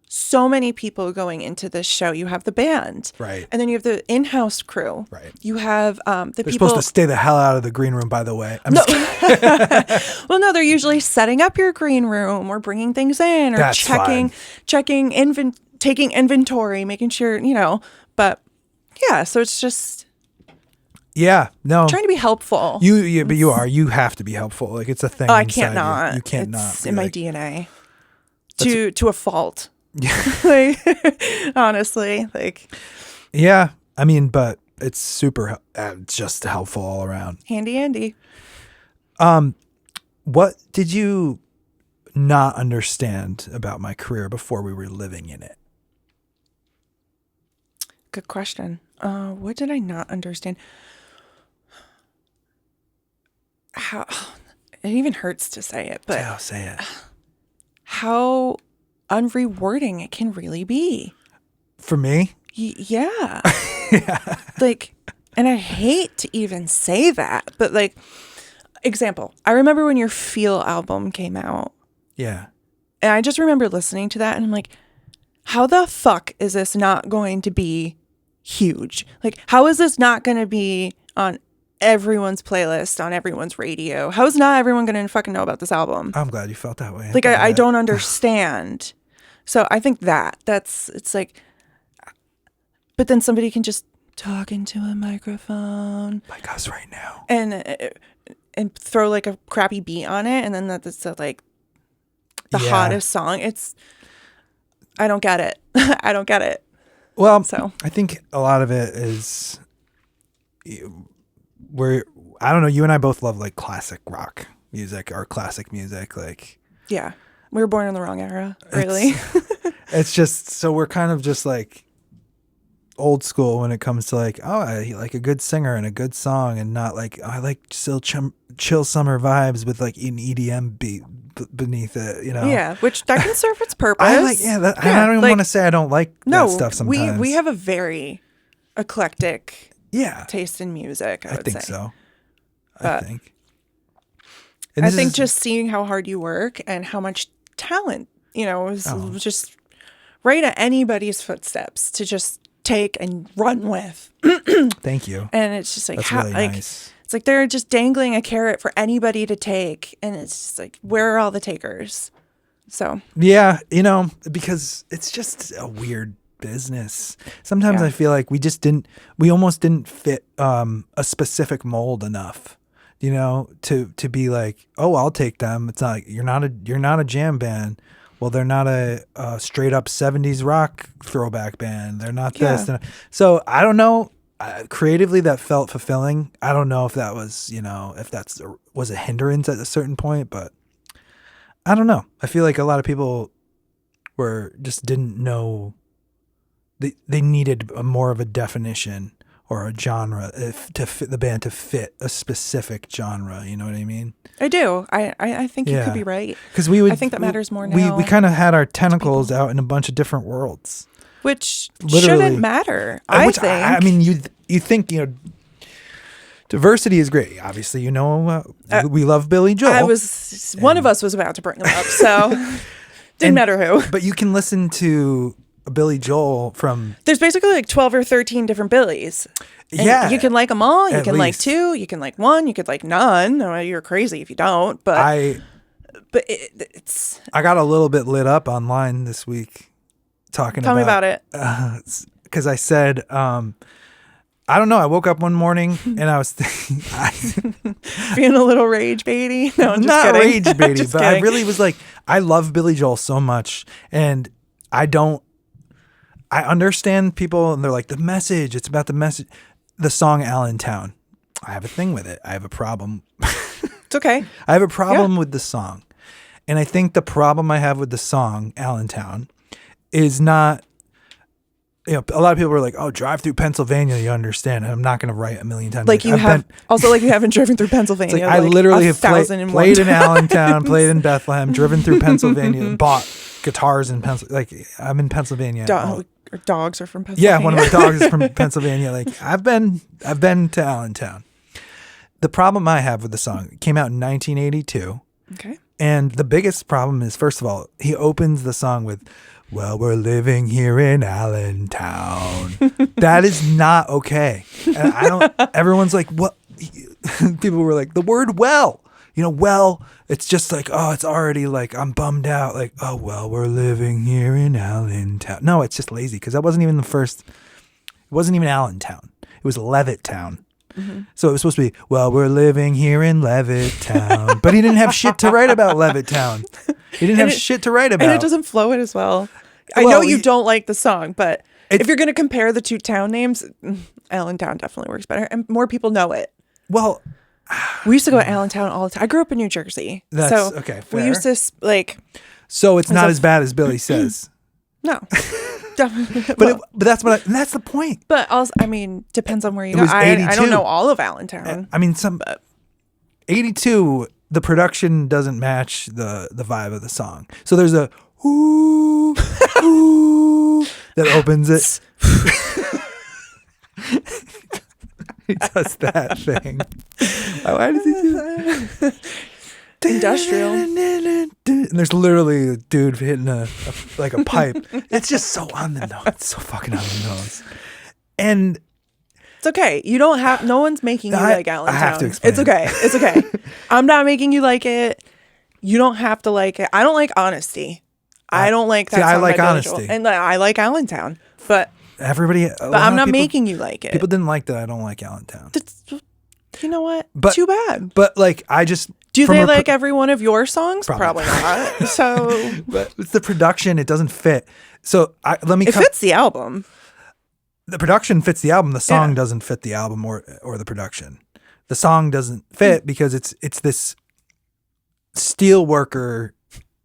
so many people going into this show. You have the band. Right. And then you have the in-house crew. Right. You have the They're people. supposed to stay the hell out of the green room, by the way. I'm No. just kidding. Well, no, they're usually setting up your green room or bringing things in or That's checking, taking inventory, making sure, you know, but yeah, so it's just Yeah. No. trying to be helpful. But you have to be helpful. Like it's a thing. Oh, I inside can't not. You can't It's not. in my like, DNA. To a fault. Like, honestly, like Yeah. I mean, but it's super, just helpful all around. handy Andy. What did you not understand about my career before we were living in it? Good question. What did I not understand? How it even hurts to say it, but Yeah, say it. how unrewarding it can really be. For me? Yeah. Like, and I hate to even say that, but like, example, I remember when your Feel album came out, Yeah. and I just remember listening to that, and I'm like, how the fuck is this not going to be huge? Like, how is this not going to be on everyone's playlist, on everyone's radio? How is not everyone going to fucking know about this album? I'm glad you felt that way. Like, I don't understand. So I think it's like, but then somebody can just talk into a microphone like us right now. and throw like a crappy beat on it, and then that's like the Yeah. hottest song. I don't get it. I don't get it. Well, So I think a lot of it is I don't know, you and I both love like classic rock music or classic music. Like, yeah, we were born in the wrong era, really. it's just, so we're kind of just like old school when it comes to like, oh, I like a good singer and a good song, and not like, oh, I like still chill summer vibes with like an EDM beat beneath it, you know? Yeah, which that can serve its purpose. I like, I don't even like, want to say I don't like no, that stuff sometimes. we have a very eclectic yeah, taste in music, I would think say. so. But I think. I think just seeing how hard you work and how much talent, you know, is just right at anybody's footsteps to just take and run with. Thank you. And it's just like, That's how, really like, nice. it's like they're just dangling a carrot for anybody to take. And it's just like, where are all the takers? So, Yeah, you know, because it's just a weird business. Sometimes Yeah. I feel like we almost didn't fit a specific mold enough, to be like, oh, I'll take them. It's not like you're not a jam band. Well, they're not a straight up 70s rock throwback band. They're not this. Yeah. So I don't know. Creatively, that felt fulfilling. I don't know if that was, was a hindrance at a certain point, but I don't know. I feel like a lot of people just didn't know they needed more of a definition or a genre to fit the band to fit a specific genre. You know what I mean? I do. I think you could be right. Because I think that matters more now. We kind of had our tentacles out in a bunch of different worlds. Which Literally. shouldn't matter, I think. I mean, you think, diversity is great. Obviously, we love Billy Joel. One of us was about to bring them up, so didn't matter who. But you can listen to Billy Joel from... There's basically like 12 or 13 different Billies. And yeah. you can like them all. You can like least. 2. You can like 1. You could like none. Well, you're crazy if you don't. But it's... I got a little bit lit up online this week talking Tell me about it. Because I said... I don't know. I woke up one morning and I was being a little rage baity. No, I'm just not kidding. rage baity, Just but kidding. I really was like, I love Billy Joel so much, and I understand people, and they're like, the message. It's about the message. The song Allentown. I have a thing with it. I have a problem. It's okay. I have a problem with the song, and I think the problem I have with the song Allentown is not. A lot of people were like, "Oh, drive through Pennsylvania, you understand." And I'm not going to write a million times. Like you haven't driven through Pennsylvania. It's like, I literally have played in Allentown, times. played in Bethlehem, driven through Pennsylvania, bought guitars in Pennsylvania. Like I'm in Pennsylvania. Dogs are from Pennsylvania. Yeah, one of my dogs is from Pennsylvania. Like I've been to Allentown. The problem I have with the song, it came out in 1982. Okay. And the biggest problem is, first of all, he opens the song with, "Well, we're living here in Allentown." That is not okay. And everyone's like, what? People were like, the word well, well, it's just like, oh, it's already like, I'm bummed out. Like, oh, well, we're living here in Allentown. No, it's just lazy because that wasn't even it wasn't even Allentown. It was Levittown. Mm-hmm. So it was supposed to be, well, we're living here in Levittown. But he didn't have shit to write about Levittown. He didn't have shit to write about. And it doesn't flow it as well. I know you don't like the song, but if you're going to compare the two town names, Allentown definitely works better. And more people know it. Well, we used to go to Allentown all the time. I grew up in New Jersey. That's okay. Fair. We used to So it's not as bad as Billy says. No. But that's that's the point. But also, I mean, depends on where you go. Was I 82. don't know all of Allentown. I mean, 82. The production doesn't match the vibe of the song. So there's a ooh, ooh that opens it. He does that thing. Why does he do that? Industrial. And there's literally a dude hitting a pipe. It's just so on the nose. It's so fucking on the nose. And it's okay. You don't have. No one's making you like Allentown. I have to explain. It's okay. It's okay. I'm not making you like it. You don't have to like it. I don't like honesty. I don't like that. See, I song like by Billy honesty, Joel. And I like Allentown. But I'm not making you like it. People didn't like that. I don't like Allentown. You know what? But, too bad. But I just. Do they like every one of your songs? Probably not. So, but it's the production. It doesn't fit. So it fits the album. The production fits the album. The song doesn't fit the album or the production. The song doesn't fit because it's this steel worker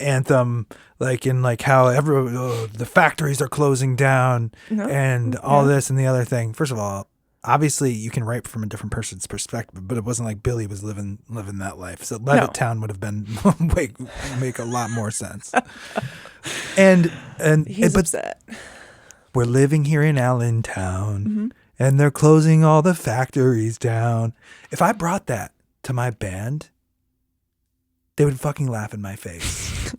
anthem, like in like how the factories are closing down and all this and the other thing. First of all, obviously you can write from a different person's perspective, but it wasn't like Billy was living that life. So Levittown would have been make a lot more sense. and he's upset. We're living here in Allentown, and they're closing all the factories down. If I brought that to my band, they would fucking laugh in my face.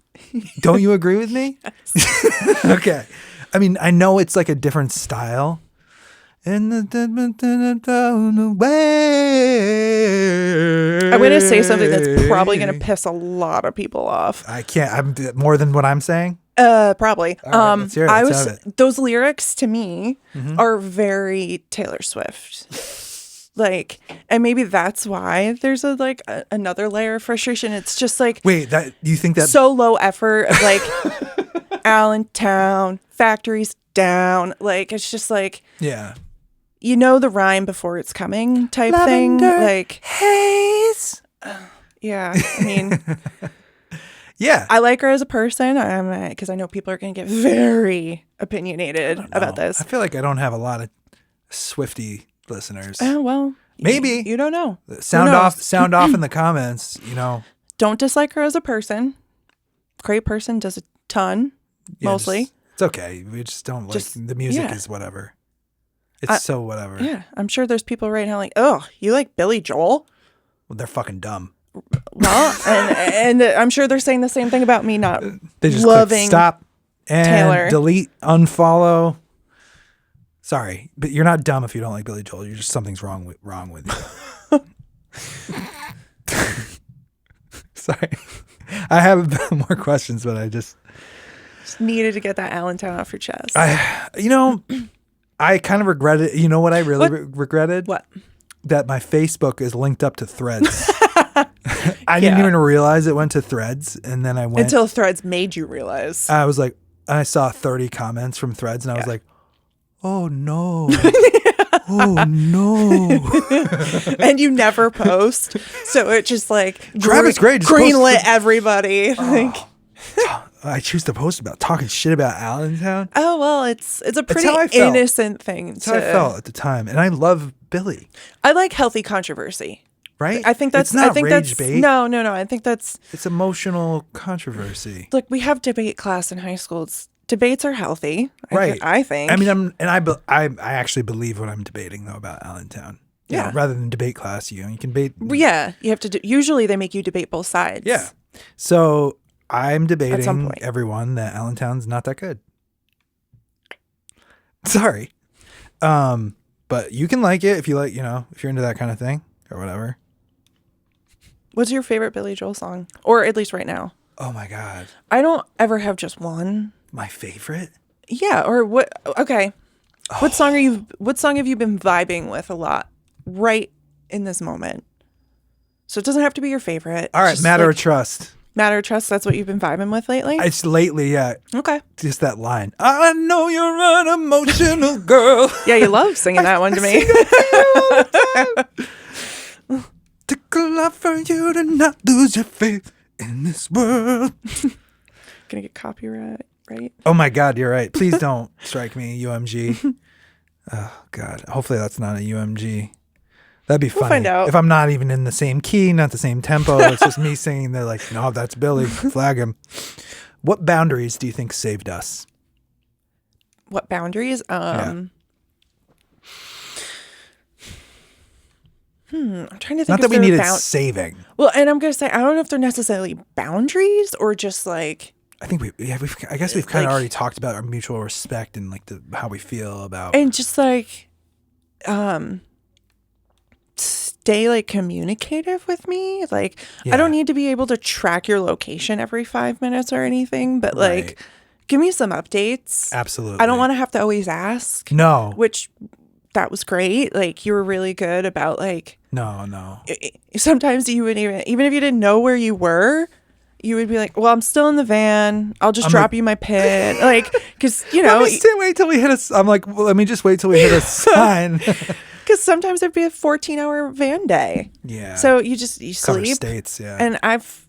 Don't you agree with me? Yes. Okay. I mean, I know it's like a different style. And I'm going to say something that's probably going to piss a lot of people off. I can't. I'm more than what I'm saying. Probably. All right, let's hear it. Let's have it. Those lyrics to me are very Taylor Swift. Like, and maybe that's why there's another layer of frustration. It's just like, wait, that you think that so low effort of like Allentown, factories down. Like, it's just like, yeah, you know, the rhyme before it's coming type Lavender thing. Like, haze. yeah, I mean, yeah, I like her as a person. Because I know people are going to get very opinionated about this. I feel like I don't have a lot of Swiftie listeners. Oh, well, maybe you don't know. Sound off in the comments. You know, don't dislike her as a person. Great person, does a ton, mostly. It's okay. We just don't like the music is whatever. It's so whatever. Yeah, I'm sure there's people right now like, oh, you like Billy Joel? Well, they're fucking dumb. Well, and I'm sure they're saying the same thing about me not They just loving click stop and Taylor. delete, unfollow. Sorry, but you're not dumb if you don't like Billy Joel. You're just something's wrong with you. Sorry, I have more questions, but I just needed to get that Allentown off your chest. I kind of regretted. You know what I really regretted? What? That my Facebook is linked up to Threads. I didn't even realize it went to Threads, and then I went until Threads made you realize. I was like, I saw 30 comments from Threads, and I was like, oh no. Oh no. And you never post. So it just like Travis Gray just greenlit everybody. I choose to post about talking shit about Allentown. Oh well, it's a pretty innocent thing. That's how I felt at the time. And I love Billy. I like healthy controversy. Right? I think that's it's not rage that's bait. No. I think it's emotional controversy. Look, we have debate class in high school. Debates are healthy, right? I think. I mean, I actually believe what I'm debating though about Allentown. You know, rather than debate class, you can debate. Yeah, you have to. Usually, they make you debate both sides. Yeah. So I'm debating everyone that Allentown's not that good. Sorry, but you can like it if you like. You know, if you're into that kind of thing or whatever. What's your favorite Billy Joel song, or at least right now? Oh my God, I don't ever have just one. My favorite? Yeah, or what? Okay, what song have you been vibing with a lot right in this moment? So it doesn't have to be your favorite. All right, Matter of Trust. Matter of Trust. That's what you've been vibing with lately. It's lately, yeah. Okay. Just that line. I know you're an emotional girl. Yeah, you love singing that one to me. Took a lot for you to not lose your faith in this world. Gonna get copyright, right? Oh my God, you're right. Please don't strike me, UMG. Oh God. Hopefully that's not a UMG. That'd be funny. We'll find out. If I'm not even in the same key, not the same tempo, it's just me singing. They're like, no, that's Billy. Flag him. What boundaries do you think saved us? What boundaries? I'm trying to think. Not that we needed saving. Well, and I'm gonna say I don't know if they're necessarily boundaries or just like. I think I guess we've kind of already talked about our mutual respect and like how we feel about. And just like, stay like communicative with me. Like I don't need to be able to track your location every 5 minutes or anything, but like, give me some updates. Absolutely. I don't want to have to always ask. No. Which. That was great. Like you were really good about like. No. Sometimes you would even if you didn't know where you were, you would be like, "Well, I'm still in the van. I'll just drop you my pin." Like, because wait till we hit a. I'm like, well, let me just wait till we hit a sign. Because sometimes it'd be a 14-hour van day. Yeah. So you cover sleep. States, yeah. And I've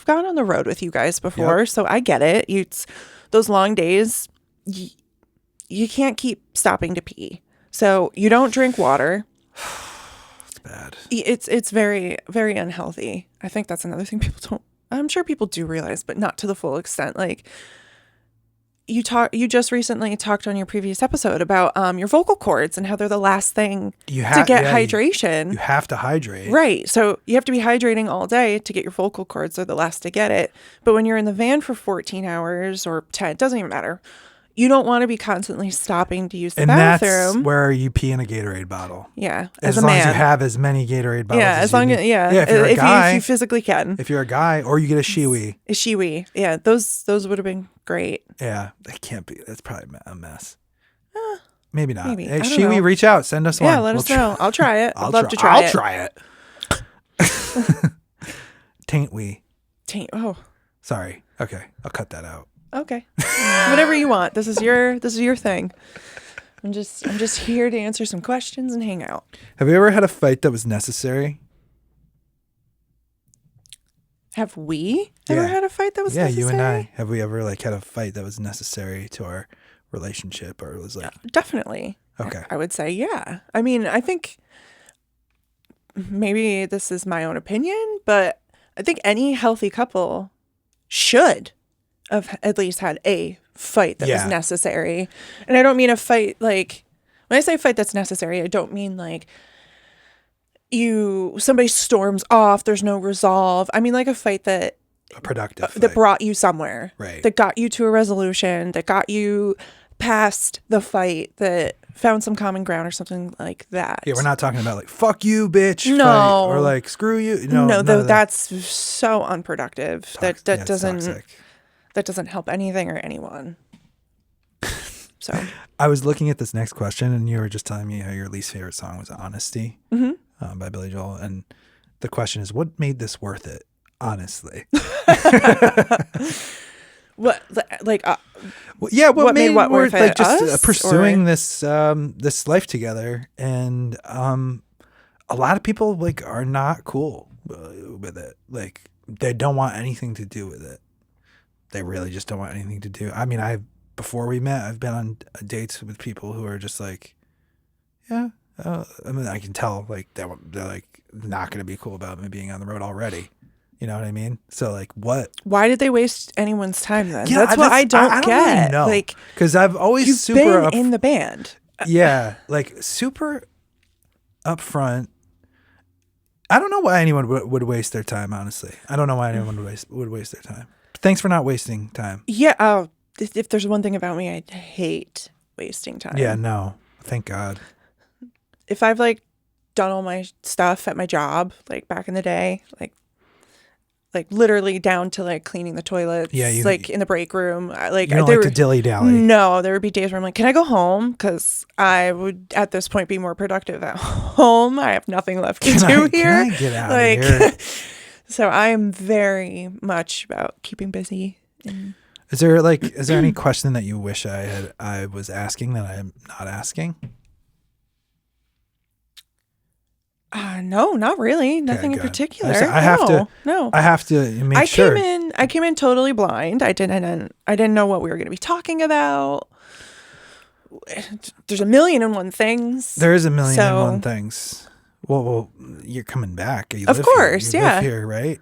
gone on the road with you guys before, so I get it. It's those long days. You can't keep stopping to pee. So you don't drink water. It's bad. It's very, very unhealthy. I think that's another thing people don't. I'm sure people do realize, but not to the full extent. Like you just recently talked on your previous episode about your vocal cords and how they're the last thing to get hydration. You have to hydrate. Right. So you have to be hydrating all day to get your vocal cords. They're the last to get it. But when you're in the van for 14 hours or 10, it doesn't even matter. You don't want to be constantly stopping to use the bathroom. And that's where you pee in a Gatorade bottle. Yeah, as long as you have as many Gatorade bottles. Yeah, as long as if you're a guy, if you physically can. If you're a guy, or you get a shiwi. A shiwi, yeah, those would have been great. Yeah, that can't be. That's probably a mess. Maybe not. Maybe. Hey, I don't Shiwi, know. reach out. Send us one. Yeah, let us know. I'll try it. I'd love to I'll try it. try it. Tain't we? Oh, Sorry. Okay, I'll cut that out. okay. Whatever you want. This is your thing. I'm just here to answer some questions and hang out. Have you ever had a fight that was necessary? Have we ever had a fight that was necessary? Yeah, you and I. Have we ever like had a fight that was necessary to our relationship, or it was like Definitely. okay? I would say yeah. I mean, I think maybe this is my own opinion, but I think any healthy couple should have at least had a fight that was necessary. And I don't mean a fight like, when I say fight that's necessary, I don't mean like somebody storms off, there's no resolve. I mean like a fight that A productive fight. that brought you somewhere. Right. That got you to a resolution, that got you past the fight, that found some common ground or something like that. Yeah, we're not talking about like "fuck you, bitch," No. fight, or like "screw you." No, that's so unproductive. That doesn't toxic. that doesn't help anything or anyone. So I was looking at this next question, and you were just telling me how your least favorite song was "Honesty" by Billy Joel, and the question is, what made this worth it? Honestly, what like what made what worth it? Like just Us, pursuing this this life together, and a lot of people like are not cool with it. Like they don't want anything to do with it. They really just don't want anything to do. I mean, before we met, I've been on dates with people who are just like, yeah. I mean, I can tell like they're like not going to be cool about me being on the road already. You know what I mean? So like, what? Why did they waste anyone's time then? Yeah, that's what I don't get. Really know. Like, because I've always you've super been in the band. Yeah, like super upfront. I don't know why anyone would waste their time. Honestly, I don't know why anyone would waste their time. Thanks for not wasting time. Yeah. Oh, if there's one thing about me, I hate wasting time. Yeah. No. Thank God. If I've like done all my stuff at my job, like back in the day, like literally down to like cleaning the toilets, like in the break room. Like you don't like to dilly dally. No, there would be days where I'm like, can I go home? Because I would at this point be more productive at home. I have nothing left to do here. Can I get out of here? So I am very much about keeping busy. Is there any question that you wish I was asking that I'm not asking? No, not really. Nothing in particular. I have to make sure. I came in totally blind. I didn't know what we were going to be talking about. There's a million and one things. There is a million and one things. Well, you're coming back. Of course, you live here, right?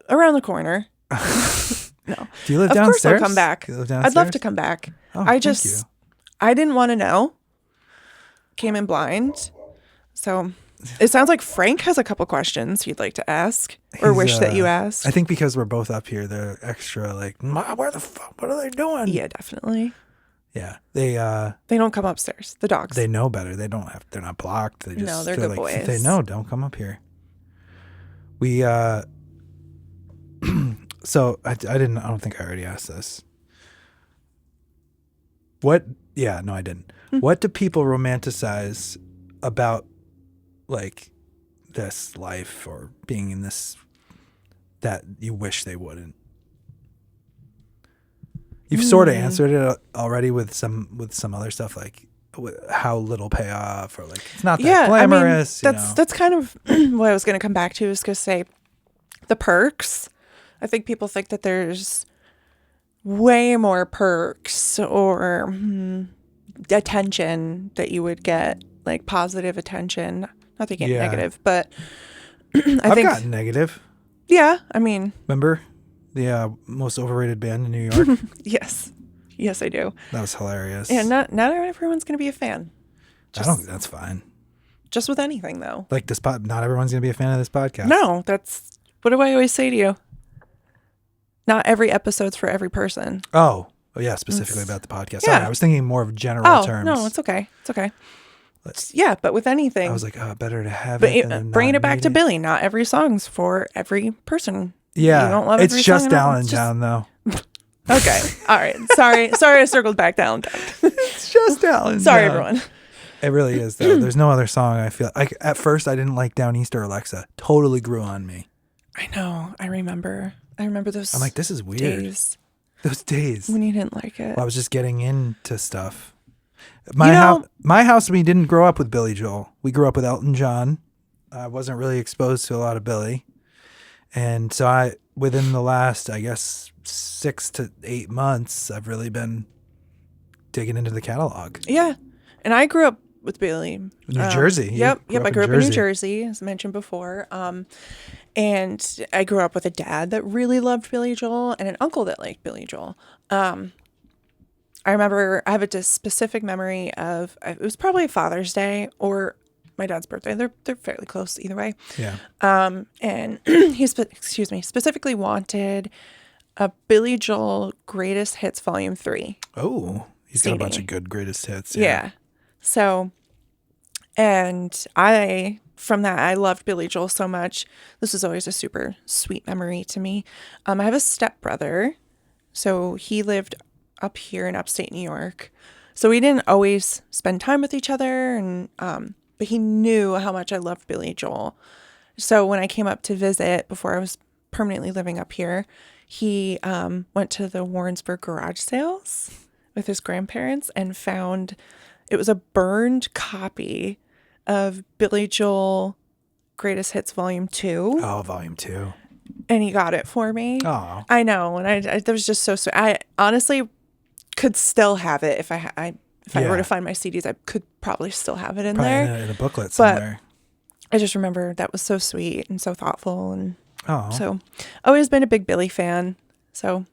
Around the corner. No. Do you live downstairs? Of course I'll come back. Do you live downstairs? I'd love to come back. Oh, I didn't want to know. Came in blind. So it sounds like Frank has a couple questions he'd like to ask or wish that you asked. I think because we're both up here, they're extra like, where the fuck? What are they doing? Yeah, definitely. Yeah, they don't come upstairs. The dogs. They know better. They're not blocked. They're good boys. They know, don't come up here. We so I don't think I already asked this. What? Yeah, no, I didn't. What do people romanticize about like this life or being in this that you wish they wouldn't? You've sort of answered it already with some other stuff, like how little payoff or like it's not that glamorous. I mean, that's kind of what I was going to come back to. Is going to say the perks. I think people think that there's way more perks or attention that you would get, like positive attention. Not to get negative, but I've gotten negative. Yeah, I mean, remember the most overrated band in New York? Yes, I do. That was hilarious. Yeah, not everyone's going to be a fan. That's fine. Just with anything though. Like this not everyone's going to be a fan of this podcast. No, that's what do I always say to you? Not every episode's for every person. Oh yeah, specifically about the podcast. Sorry, I was thinking more of general terms. No, it's okay. Yeah, but with anything. I was like, better to have it than bringing it back to Billy. Not every song's for every person. Yeah, you don't love it's every just song. Allentown though. Okay. All right. Sorry. I circled back down. It's just Down. Sorry, Down. everyone. It really is, though. There's no other song I feel like. At first, I didn't like Downeast or Alexa. Totally grew on me. I know. I remember those. I'm like, this is weird. days Those days. when you didn't like it. Well, I was just getting into stuff. You know- My house, we didn't grow up with Billy Joel. We grew up with Elton John. I wasn't really exposed to a lot of Billy. And so within the last, I guess, 6 to 8 months, I've really been digging into the catalog. Yeah. And I grew up with Billy. New Jersey. Yep. You I grew up in New Jersey, as mentioned before. And I grew up with a dad that really loved Billy Joel and an uncle that liked Billy Joel. I remember I have a specific memory of, it was probably Father's Day or my dad's birthday. They're fairly close either way. Yeah. And he specifically wanted a Billy Joel Greatest Hits Volume 3. Oh, he's got a bunch CD. of good greatest hits. Yeah. So, and from that, I loved Billy Joel so much. This was always a super sweet memory to me. I have a stepbrother. So he lived up here in upstate New York. So we didn't always spend time with each other. And, but he knew how much I loved Billy Joel. So when I came up to visit before I was permanently living up here, he went to the Warrensburg garage sales with his grandparents and found it was a burned copy of Billy Joel Greatest Hits Volume 2. Oh, Volume 2. And he got it for me. Oh. I know. And I that was just so sweet. I honestly could still have it if I were to find my CDs. I could probably still have it in Probably there. in a booklet somewhere. But I just remember that was so sweet and so thoughtful. And Oh. so always been a big Billy fan. So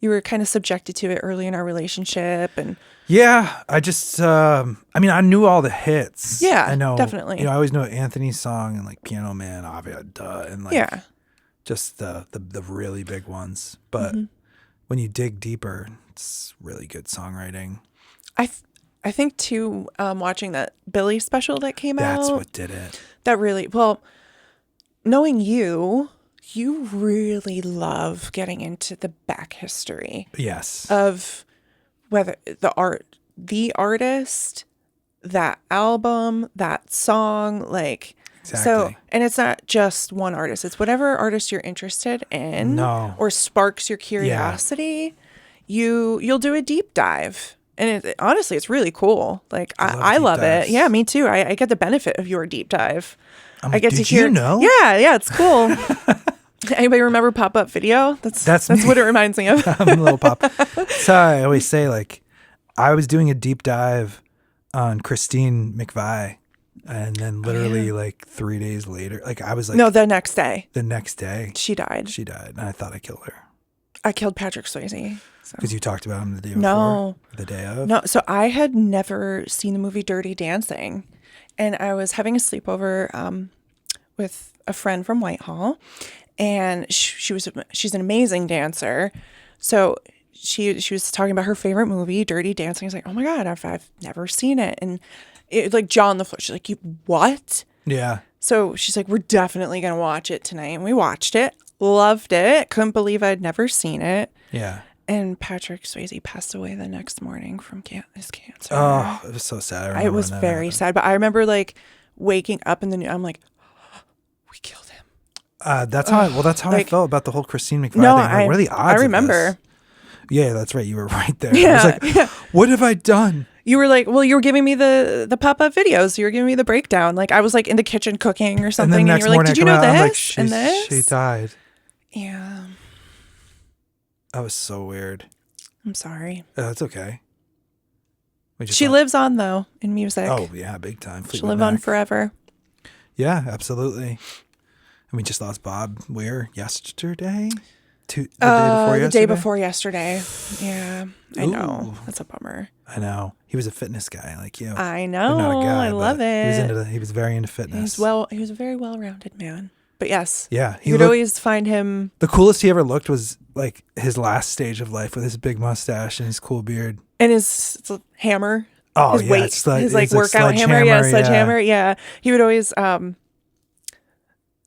you were kind of subjected to it early in our relationship. And Yeah, I just, I mean, I knew all the hits. Yeah, I know, definitely. You know, I always know Anthony's song and like Piano Man, Duh, and like yeah. just the really big ones. But when you dig deeper, it's really good songwriting. I think too, watching that Billy special that came That's out, what did it. that really, well, knowing you really love getting into the back history Yes. of whether the artist, that album, that song, like, Exactly. so, and it's not just one artist, it's whatever artist you're interested in No. or sparks your curiosity, you'll do a deep dive. And honestly, it's really cool. Like, I deep love dives. it. Yeah, me too. I get the benefit of your deep dive. I'm I like, get to did hear. you know? Yeah, it's cool. Anybody remember Pop Up Video? That's me. what it reminds me of. I'm a little pop. So I always say, like, I was doing a deep dive on Christine McVie, and then literally like 3 days later, like I was like, No, the next day the next day she died. she died, and I thought I killed her I killed Patrick Swayze. So. because you talked about him the day before. No. The day of. No, so I had never seen the movie Dirty Dancing, and I was having a sleepover with a friend from Whitehall, and she's an amazing dancer. So she was talking about her favorite movie, Dirty Dancing. I was like, oh my God, I've never seen it, and it like jaw on the floor. She's like, you what? Yeah. So she's like, we're definitely gonna watch it tonight, and we watched it, loved it, couldn't believe I'd never seen it. Yeah. And Patrick Swayze passed away the next morning from his cancer. Oh, it was so sad. I remember It was when that very happened. sad. But I remember like waking up in the news. I'm like, we killed him. That's how. That's how I like- felt about the whole Christine McVie No, thing. Like, what are the odds? I of remember. this? Yeah, that's right. You were right there. Yeah, I was like, what have I done? You were like, well, you were giving me the pop-up videos. You were giving me the breakdown. Like I was like in the kitchen cooking or something. And then And next you were like, morning did you I know come out, I'm like, this and this? she died. Yeah. That was so weird. I'm sorry. That's okay. We just She don't- lives on though in music. Oh yeah, big time. She'll Fleetwood live on Mac. forever. Yeah, absolutely. And we just lost Bob Weir yesterday. The The day day before before yesterday. yesterday. Yeah, I know. Ooh. That's a bummer. I know. He was a fitness guy like you. I Or know. not a guy, I love but it. He was very into fitness. He was a very well-rounded man. But yes, Yeah, you could always find him. the coolest he ever looked was like his last stage of life with his big mustache and his cool beard. And his hammer, Oh his yeah, weight, it's like, his like it's a workout hammer, sledgehammer, sledgehammer, yeah. He would always,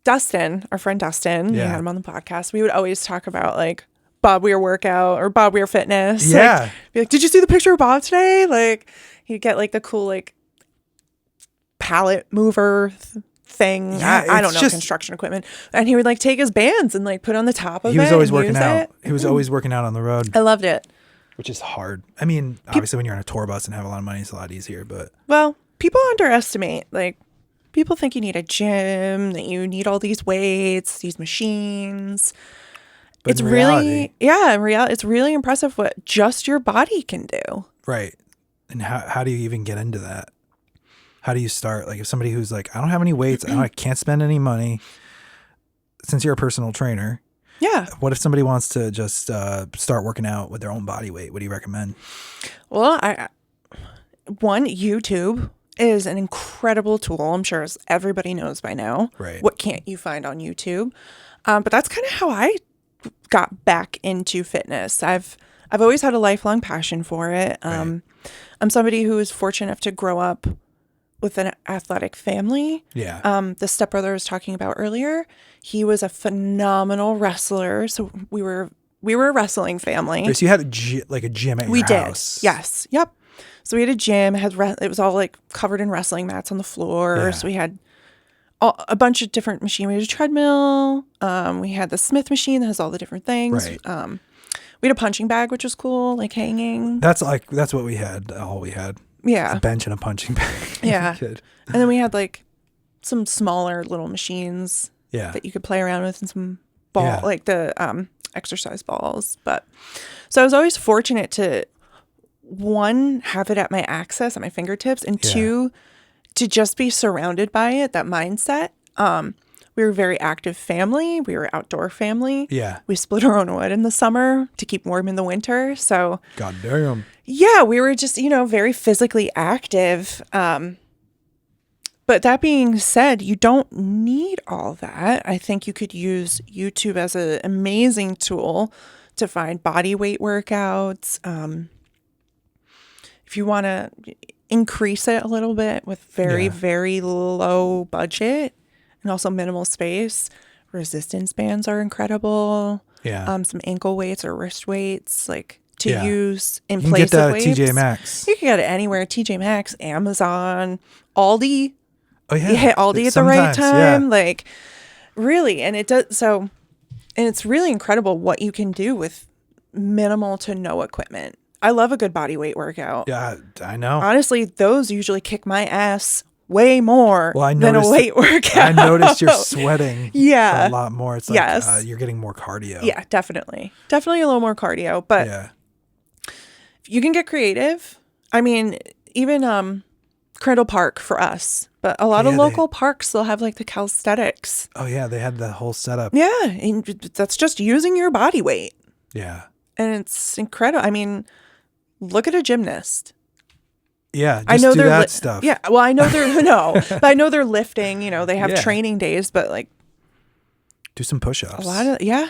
Dustin, our friend Dustin, we Yeah. had him on the podcast. We would always talk about like Bob Weir workout or Bob Weir fitness. Yeah. Like, be like, did you see the picture of Bob today? Like, he'd get like the cool like pallet mover thing. Yeah, I don't it's know just- construction equipment. And he would like take his bands and like put on the top of it. He was always and working use out. it. He was always working out on the road, I loved it. which is hard. I mean, obviously when you're on a tour bus and have a lot of money, it's a lot easier, but Well, people underestimate, like, people think you need a gym, that you need all these weights, these machines. But It's in really, reality- yeah, in reality, it's really impressive what just your body can do. right. And how do you even get into that? How do you start? Like if somebody who's like, I don't have any weights, I can't spend any money. Since you're a personal trainer, Yeah. what if somebody wants to just start working out with their own body weight? What do you recommend? Well, YouTube is an incredible tool. I'm sure as everybody knows by now. Right. What can't you find on YouTube? But that's kind of how I got back into fitness. I've always had a lifelong passion for it. I'm somebody who is fortunate enough to grow up with an athletic family. Yeah. The stepbrother I was talking about earlier, he was a phenomenal wrestler. So we were a wrestling family. So you had a gym at your house. Yes. Yep. So we had a gym. It was all like covered in wrestling mats on the floor. Yeah. So we had a bunch of different machines. We had a treadmill. We had the Smith machine that has all the different things. Right. We had a punching bag, which was cool, like hanging. That's what we had. All we had. Yeah. A bench and a punching bag. Yeah. Kid. And then we had like some smaller little machines Yeah. that you could play around with and some Yeah. like the exercise balls. But so I was always fortunate to, one, have it at my access, at my fingertips, and two, to just be surrounded by it, that mindset. We were a very active family. We were an outdoor family. Yeah. We split our own wood in the summer to keep warm in the winter. So God damn. yeah, we were just, very physically active. But that being said, you don't need all that. I think you could use YouTube as an amazing tool to find body weight workouts. If you want to increase it a little bit with very, very low budget and also minimal space, resistance bands are incredible. Yeah. Some ankle weights or wrist weights, like to Yeah. use in You can place get that of at weights. TJ Maxx. You can get it anywhere. TJ Maxx, Amazon, Aldi. Oh yeah. You hit Aldi at the right Sometimes, time. Yeah. Like really. And it does so, and it's really incredible what you can do with minimal to no equipment. I love a good body weight workout. Yeah, I know. Honestly, those usually kick my ass way more Well, I than a noticed- weight workout. I noticed you're sweating Yeah. a lot more. It's like Yes. you're getting more cardio. Yeah, definitely. Definitely a little more cardio. But Yeah. you can get creative. I mean, even Crandall Park for us. But a lot of Yeah, local parks still have like the calisthenics. Oh yeah, they had the whole setup. Yeah, and that's just using your body weight. Yeah. And it's incredible. I mean, look at a gymnast. Yeah. Just I know do they're that stuff. Yeah, well, I know they're no, but I know they're lifting. They have Yeah. training days, but like Do some push-ups. a lot of yep.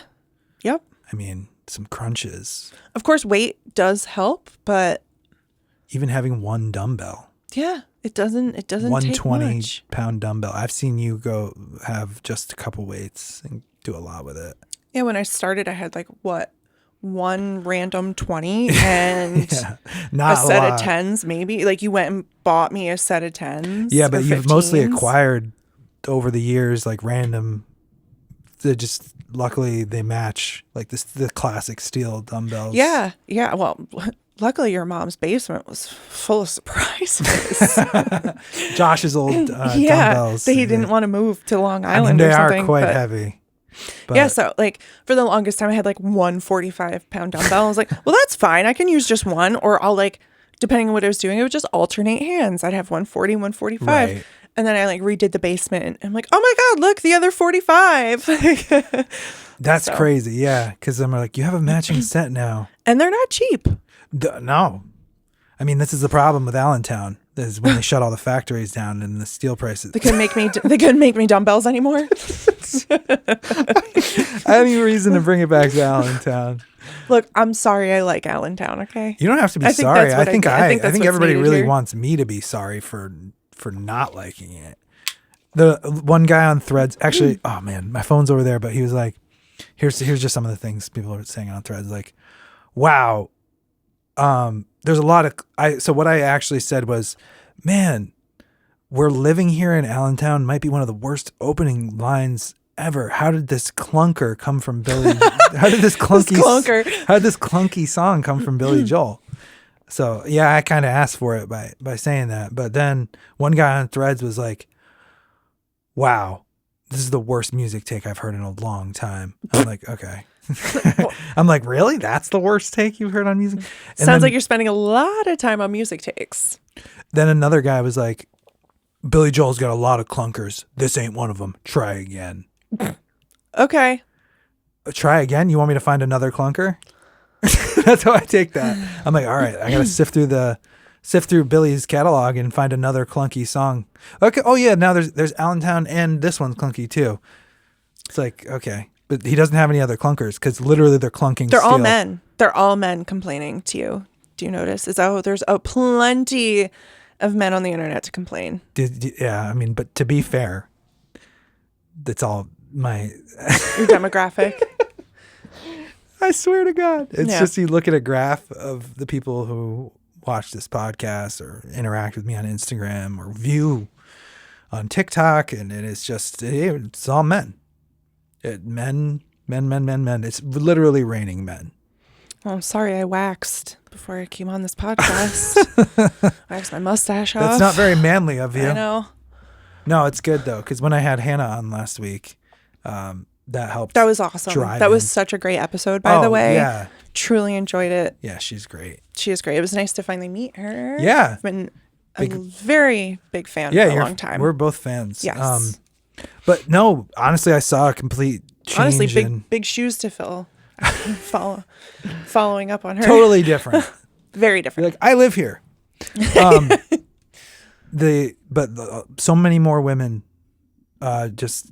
I mean, some crunches. Of course, weight does help, but Even having one dumbbell. yeah, it doesn't take 120 much. pound dumbbell. I've seen you go have just a couple weights and do a lot with it. Yeah, when I started, I had like one random 20 and Yeah. a Not a set lot. of 10s, maybe. Like you went and bought me a set of 10s. Yeah, but or you've mostly 15s. acquired over the years like random. They just luckily they match like the classic steel dumbbells. Yeah. Well, luckily your mom's basement was full of surprises. Josh's old dumbbells. He didn't want to move to Long I mean, Island they or are something. quite but- heavy. But Yeah, so like for the longest time I had like one 45-pound dumbbell. I was like, well, that's fine. I can use just one, or I'll like, depending on what I was doing, I would just alternate hands. I'd have 140, 145. Right. And then I like redid the basement. And I'm like, oh my God, look, the other 45. that's crazy. Yeah, because I'm like, you have a matching set now. And they're not cheap. No, I mean this is the problem with Allentown. This is when they shut all the factories down and the steel prices. They couldn't make me dumbbells anymore. I have any reason to bring it back to Allentown. Look, I'm sorry I like Allentown, okay? You don't have to be I think sorry. that's I what I think get. I think that's what's everybody needed really here. wants me to be sorry for not liking it. The one guy on Threads, actually, oh man, my phone's over there, but he was like, Here's just some of the things people are saying on Threads. Like, wow, there's a lot of so what I actually said was, man, we're living here in Allentown might be one of the worst opening lines ever. How did this clunker come from Billy? How did this clunky song come from Billy Joel? So yeah, I kind of asked for it by saying that. But then one guy on Threads was like, wow, this is the worst music take I've heard in a long time. I'm like, okay. I'm like, really? That's the worst take you've heard on music? And Sounds like you're spending a lot of time on music takes. Then another guy was like, Billy Joel's got a lot of clunkers. This ain't one of them. Try again. Okay. Try again? You want me to find another clunker? That's how I take that. I'm like, all right, I gotta sift through Billy's catalog and find another clunky song. Okay. Oh yeah, now there's Allentown and this one's clunky too. It's like, okay. But he doesn't have any other clunkers because literally they're clunking. They're all men. They're all men complaining to you. Do you notice? There's plenty of men on the internet to complain. Yeah, I mean, but to be fair, that's all my your demographic. I swear to God. It's just you look at a graph of the people who watch this podcast or interact with me on Instagram or view on TikTok, and it's just, it's all men. Men. It's literally raining men. Well, I'm sorry I waxed before I came on this podcast. Waxed my mustache off. That's not very manly of you. I know. No, it's good though, because when I had Hannah on last week, that helped. That was awesome. That was such a great episode, by the way. Yeah. Truly enjoyed it. Yeah, she's great. She is great. It was nice to finally meet her. Yeah. I've been a very big fan for a long time. We're both fans. Yes. But no, honestly, I saw a complete change. Honestly, big shoes to fill. Following up on her. Totally different. Very different. You're like, I live here. So many more women, just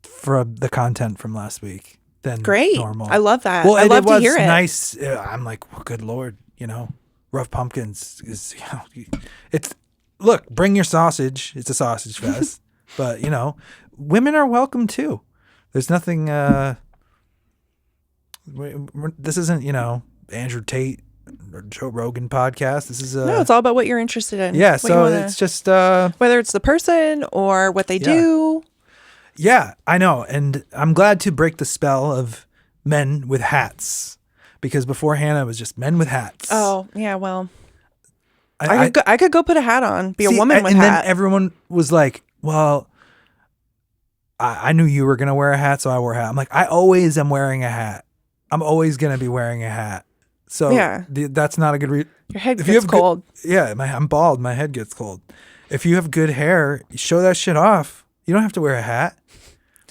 for the content from last week than normal. I love that. Well, I love to hear it. Nice. I'm like, well, good Lord, Rough Pumpkins is, look, bring your sausage. It's a sausage fest, but women are welcome too. There's nothing, this isn't, Andrew Tate or Joe Rogan podcast. This is no, it's all about what you're interested in. Yeah. So it's just, whether it's the person or what they do. Yeah, I know. And I'm glad to break the spell of men with hats, because before Hannah it was just men with hats. Oh, yeah. Well, I could go put a hat on, be a woman with a hat. And then everyone was like, well, I knew you were going to wear a hat, so I wore a hat. I'm like, I always am wearing a hat. I'm always going to be wearing a hat. So that's not a good reason. Your head gets cold. I'm bald. My head gets cold. If you have good hair, show that shit off. You don't have to wear a hat.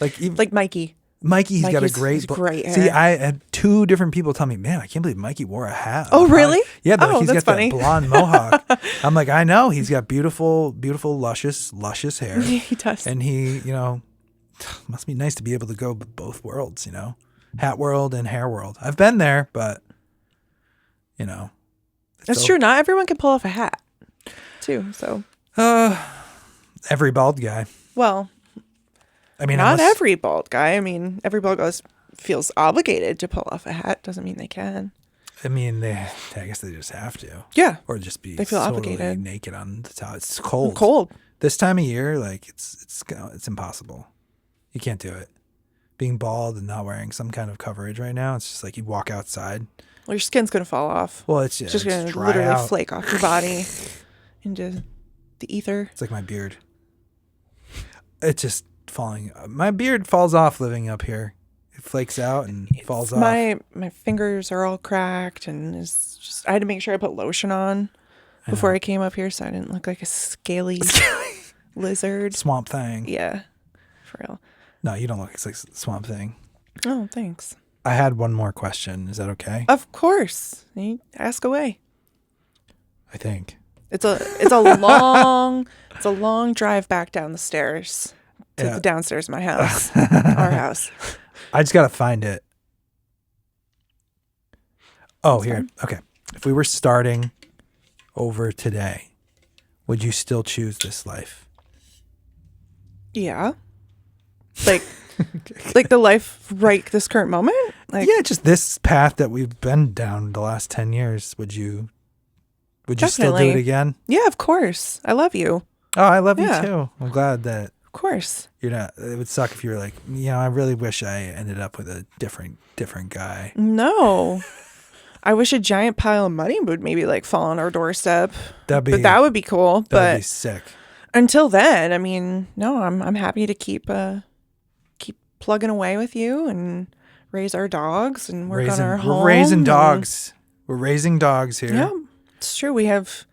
Like Mikey. Mikey's got a great hair. See, I had two different people tell me, man, I can't believe Mikey wore a hat. Oh, really? Yeah, he's got that blonde mohawk. I'm like, I know. He's got beautiful, luscious hair. He does. And he, must be nice to be able to go both worlds, hat world and hair world. I've been there, but, That's true. Not everyone can pull off a hat, too, so. Every bald guy. Well, I mean, not every bald guy. I mean, every bald guy feels obligated to pull off a hat. Doesn't mean they can. I mean, I guess they just have to. Yeah. Or just be they feel totally obligated. Naked on the top. It's cold. Cold. This time of year, it's impossible. You can't do it. Being bald and not wearing some kind of coverage right now, it's just like you walk outside. Well, your skin's going to fall off. Well, it's just going to literally flake off your body into the ether. It's like my beard. It's just falling. My beard falls off living up here. It flakes out and falls off. My fingers are all cracked, and I had to make sure I put lotion on before I came up here so I didn't look like a scaly lizard. Swamp Thing. Yeah, for real. No, you don't look like Swamp Thing. Oh, thanks. I had one more question. Is that okay? Of course. You ask away. I think. It's a long drive back down the stairs to the downstairs of my house. Our house. I just got to find it. Oh, here. Okay. If we were starting over today, would you still choose this life? Yeah. Like Like the life right this current moment? Like, Yeah, just this path that we've been down the last 10 years. Would you still do it Definitely. again? Yeah, of course. I love you. Oh, I love you Yeah. too. I'm glad that Of course. you're not. It would suck if you were like, I really wish I ended up with a different guy. No. I wish a giant pile of money would maybe like fall on our doorstep. That'd be But that would be cool. that'd be But sick. until then, I mean, no, I'm happy to keep plugging away with you and raise our dogs and work on our home. We're raising dogs. We're raising dogs here. Yeah, it's true. We have,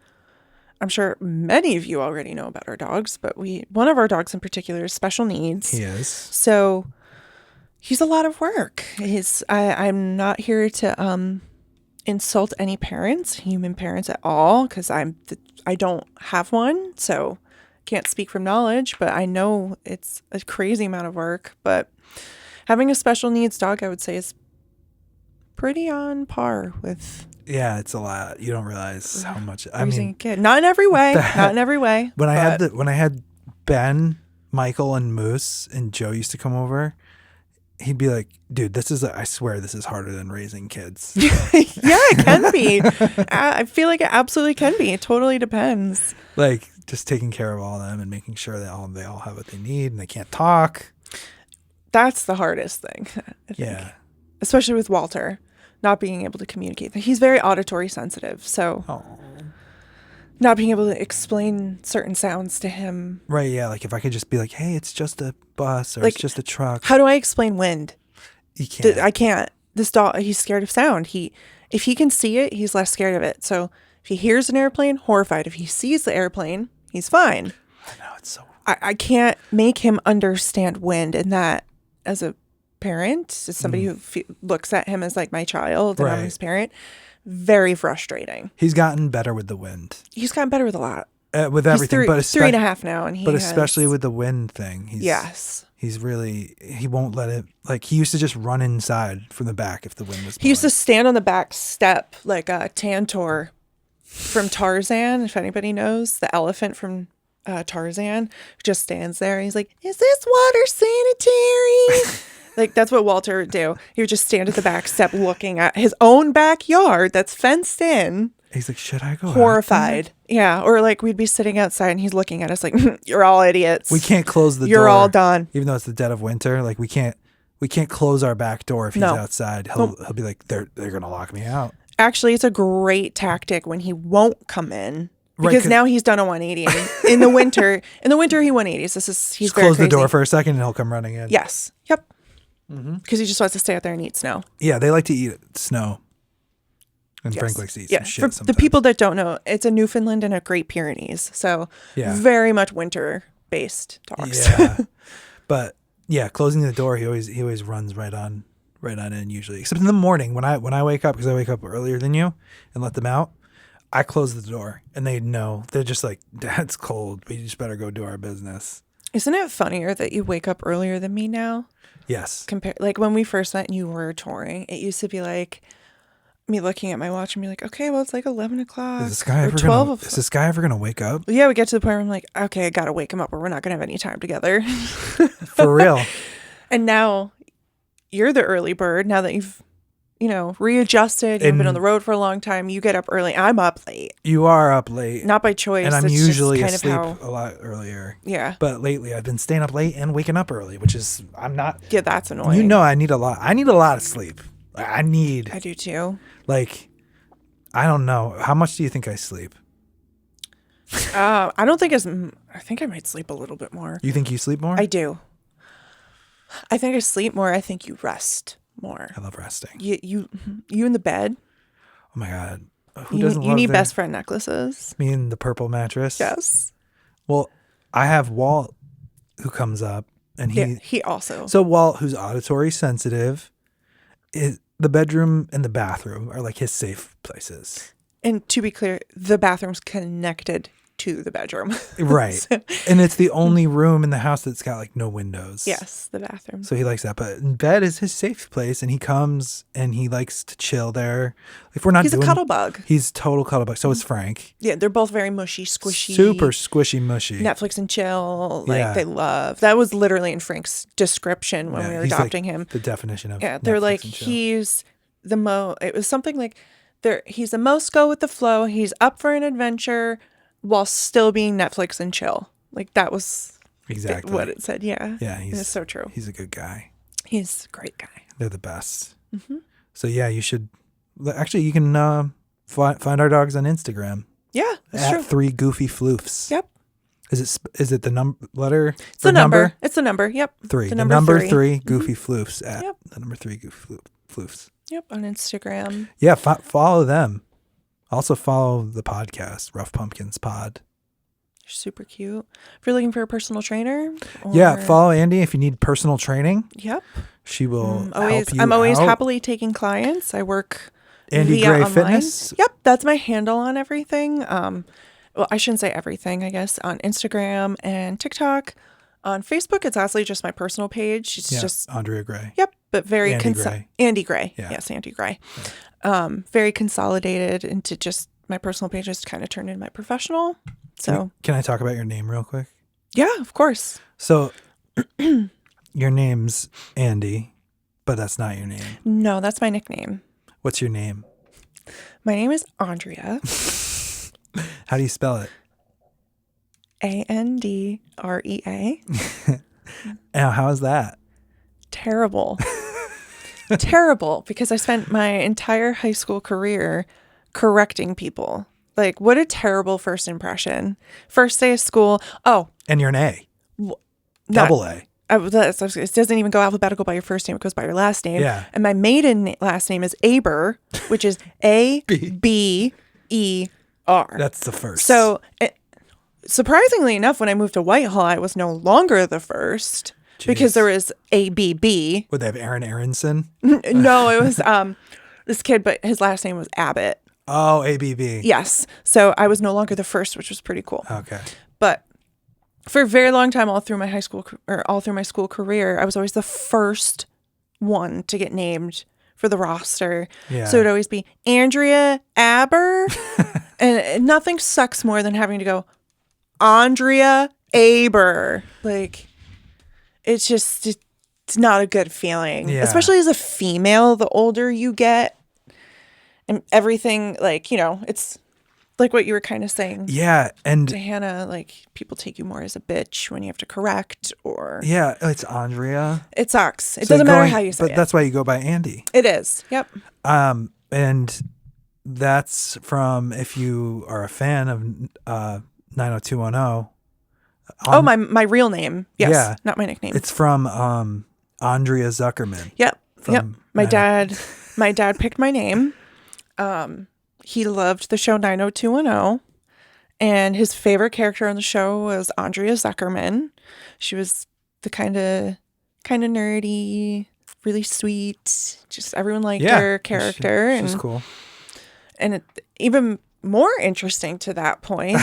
I'm sure many of you already know about our dogs, but one of our dogs in particular is special needs. He is. So he's a lot of work. I'm not here to insult any parents, human parents at all, because I don't have one, so can't speak from knowledge, but I know it's a crazy amount of work. But having a special needs dog, I would say, is pretty on par with Yeah, it's a lot. You don't realize how much. I raising mean, a kid. Not in every way. Not in every way. when but I had Ben, Michael, and Moose, and Joe used to come over, he'd be like, "Dude, I swear this is harder than raising kids." yeah, it can be. I feel like it absolutely can be. It totally depends. Like just taking care of all of them and making sure that they all have what they need and they can't talk. That's the hardest thing, I think. Yeah. Especially with Walter, not being able to communicate. He's very auditory sensitive, so Oh. not being able to explain certain sounds to him. Right. Yeah. Like if I could just be like, "Hey, it's just a bus or Like, it's just a truck." How do I explain wind? You can't. I can't. This dog, he's scared of sound. If he can see it, he's less scared of it. So if he hears an airplane, horrified. If he sees the airplane, he's fine. I know it's so. I can't make him understand wind, and that as a parent, as somebody who looks at him as like my child and I'm Right. his parent, very frustrating. He's gotten better with the wind, He's gotten better with a lot. with everything, He's but three and a half now, and especially with the wind thing. yes. He's really, he won't let it, like he used to just run inside from the back if the wind was blowing. He used to stand on the back step like a Tantor from Tarzan, if anybody knows, the elephant from Tarzan, who just stands there and he's like, "Is this water sanitary?" Like that's what Walter would do. He would just stand at the back step looking at his own backyard that's fenced in. He's like, "Should I go out Horrified. Yeah. Or like we'd be sitting outside and he's looking at us like, "You're all idiots. We can't close the door. You're all done." Even though it's the dead of winter, like we can't close our back door if he's No. outside. He'll be like, they're gonna lock me out. Actually, it's a great tactic when he won't come in. Right, Because 'cause- now he's done a 180. In the winter, he 180s. He's Just very close the crazy. door for a second and he'll come running in. Yes. Yep. Because he just wants to stay out there and eat snow. Yeah, they like to eat snow. And Yes. Frank likes to eat Yeah. some shit For the sometimes. people that don't know, it's a Newfoundland and a Great Pyrenees. So Yeah. very much winter based dogs. Yeah. But yeah, closing the door, he always runs right on in usually. Except in the morning when I wake up, because I wake up earlier than you and let them out, I close the door and they know. They're just like, "Dad's cold. We just better go do our business." Isn't it funnier that you wake up earlier than me now? Yes. Like when we first met and you were touring, it used to be like me looking at my watch and be like, okay, well, it's like 11 o'clock. Is this guy or ever 12 gonna? Is this guy ever gonna wake up? Yeah, we get to the point where I'm like, okay, I gotta wake him up or we're not gonna have any time together. For real. And now you're the early bird. Now that you've, readjusted, you've been on the road for a long time, you get up early. I'm up late. You are up late. Not by choice. And I'm That's just usually kind asleep of how, a lot earlier. yeah. But lately I've been staying up late and waking up early, which is Yeah, that's annoying. You know I need a lot. I need a lot of sleep. I do too. like I don't know. How much do you think I sleep? I don't think I think I might sleep a little bit more. You think you sleep more? I do. I think I sleep more. I think you rest more. I love resting. You in the bed. Oh my god. Who You, doesn't you love need their- best friend necklaces. Me and the purple mattress? Yes. Well, I have Walt who comes up and He also. So Walt, who's auditory sensitive, the bedroom and the bathroom are like his safe places. And to be clear, the bathroom's connected to the bedroom. Right. So, And it's the only room in the house that's got like no windows. yes, the bathroom. So he likes that. But bed is his safe place, and he comes and he likes to chill there. If we're not He's doing, a cuddle bug. he's total cuddle bug. So is Frank. Yeah, they're both very mushy, squishy. Super squishy, mushy. Netflix and chill. Like Yeah. they love. That was literally in Frank's description when Yeah, we were he's adopting like him. the definition of Yeah, they're Netflix like and chill. he's it was something like he's the most go with the flow. He's up for an adventure while still being Netflix and chill. Like that was Exactly what it said. Yeah. Yeah, It's so true. He's a good guy. He's a great guy. They're the best. Mm-hmm. So yeah, you should actually you can find our dogs on Instagram Yeah, that's at true. 3 Goofy Floofs. Yep. Is it the letter? It's the number. It's the number. Yep. 3. The The number three. 3 Goofy Floofs at Yep. the number 3 Goofy Floofs. Yep. On Instagram. Yeah, follow them. Also follow the podcast, Rough Pumpkins Pod. You're super cute. If you're looking for a personal trainer. Yeah, or- follow Andi if you need personal training. Yep. She will Always. help you I'm always out. happily taking clients. I work Andi via Gray online. Fitness. Yep, that's my handle on everything. Well, I shouldn't say everything. I guess on Instagram and TikTok. On Facebook, it's honestly just my personal page. It's Yeah, just Andrea Gray. yep, but very Andi Gray. Andy Gray. Yeah. Yes, Andy Gray. Very consolidated into just my personal page. Just kind of turned into my professional. So Can I talk about your name real quick? yeah, of course. So your name's Andi, but that's not your name. No, that's my nickname. What's your name? My name is Andrea. How do you spell it? Andrea. Now, how is that? Terrible. Terrible, because I spent my entire high school career correcting people. Like, what a terrible first impression. First day of school. Oh, And you're an A. not, Double A. it doesn't even go alphabetical by your first name. It goes by your last name. Yeah. And my maiden last name is Aber, which is ABER. That's the first. So, surprisingly enough, when I moved to Whitehall, I was no longer the first because Jeez. there was ABB. Would they have Aaron Aronson? No, it was this kid, but his last name was Abbott. Oh, ABB. Yes. So I was no longer the first, which was pretty cool. Okay. But for a very long time, all through my school career, I was always the first one to get named for the roster. Yeah. So it'd always be Andrea Aber. And nothing sucks more than having to go Andrea Aber. Like, it's not a good feeling. Yeah. Especially as a female, the older you get. And everything, like, it's like what you were kind of saying Yeah, and to Hannah, like, people take you more as a bitch when you have to correct or... yeah, it's Andrea. It sucks. It So doesn't matter how you say but it. that's why you go by Andi. It is. Yep. And that's from, if you are a fan of 90210. Oh, my real name. Yes. Yeah. Not my nickname. It's from Andrea Zuckerman. Yep. Yep. from My dad picked my name. He loved the show 90210, and his favorite character on the show was Andrea Zuckerman. She was the kind of nerdy, really sweet. Just everyone liked her character. She's cool. And even more interesting to that point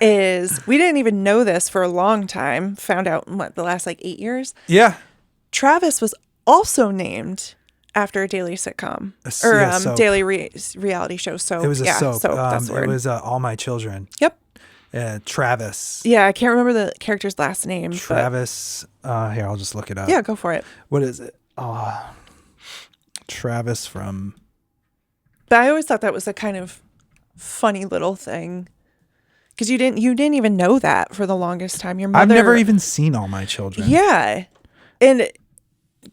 is we didn't even know this for a long time. Found out in the last 8 years. Yeah. Travis was also named after a daily sitcom or daily reality show. So It was a soap. That's the word. It was All My Children. Yep. Travis. Yeah, I can't remember the character's last name. Travis. Here, I'll just look it up. But yeah, go for it. What is it? Travis from... But I always thought that was a kind of funny little thing because you didn't even know that for the longest time. Your mother. I've never even seen All My Children. Yeah, and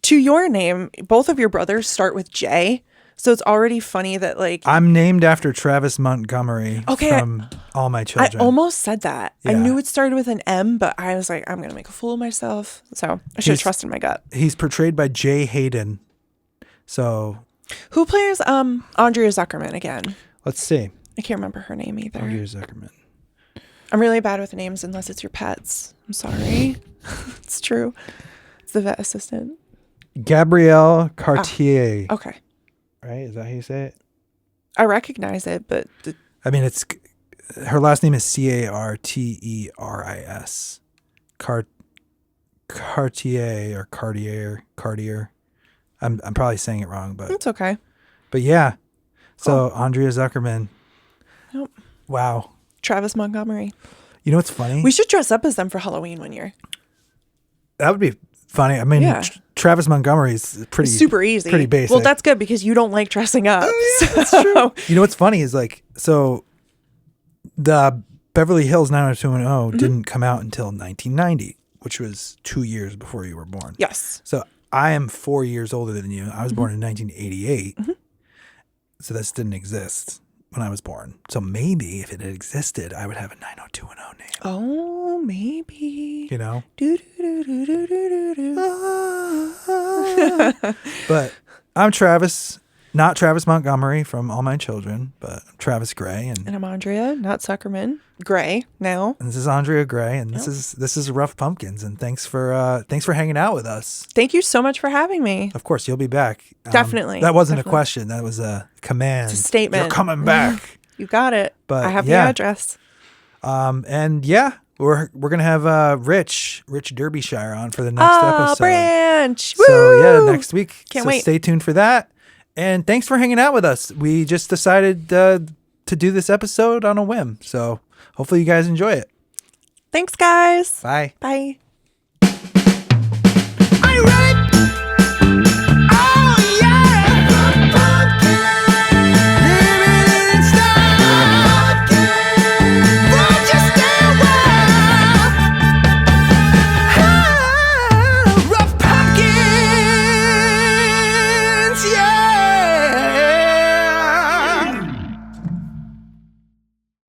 to your name, both of your brothers start with J, so it's already funny that I'm named after Travis Montgomery from All My Children. I almost said that. I Yeah. knew it started with an M, but I was like, I'm gonna make a fool of myself. So I should have trusted my gut. He's portrayed by Jay Hayden. So Who plays Andrea Zuckerman again? let's see. I can't remember her name either. Andrea Zuckerman. I'm really bad with names unless it's your pets. I'm sorry. It's true. It's the vet assistant. Gabrielle Cartier. Okay. Right? Is that how you say it? I recognize it, but I mean, it's her last name is Carteris. Cartier or Cartier. I'm probably saying it wrong, but It's okay. yeah. So Andrea Zuckerman. Yep. Wow. Travis Montgomery. You know what's funny? We should dress up as them for Halloween one year. That would be funny. I mean, Yeah. Travis Montgomery is pretty Super easy. pretty basic. Well, that's good because you don't like dressing up. That's true. You know what's funny is like, so the Beverly Hills 90210 didn't come out until 1990, which was 2 years before you were born. Yes. So I am 4 years older than you. I was born in 1988. So this didn't exist when I was born. So maybe if it had existed, I would have a 90210 name. Oh, maybe. You know? Do, do, do, do, do, do, do. But I'm Travis, not Travis Montgomery from All My Children, but I'm Travis Gray, and And I'm Andrea, not Zuckerman. Gray now. this is Andrea Gray, and this is Rough Pumpkins. And thanks for hanging out with us. Thank you so much for having me. Of course, you'll be back. Definitely. That wasn't a Definitely. question. That was a command. It's a statement. You're coming back. You got it. But I have yeah. the address. And yeah, we're gonna have Rich Derbyshire on for the next episode. Branch. So yeah, Woo! next week. Can't so wait. Stay tuned for that. And thanks for hanging out with us. We just decided to do this episode on a whim. So hopefully you guys enjoy it. Thanks, guys. Bye. Bye.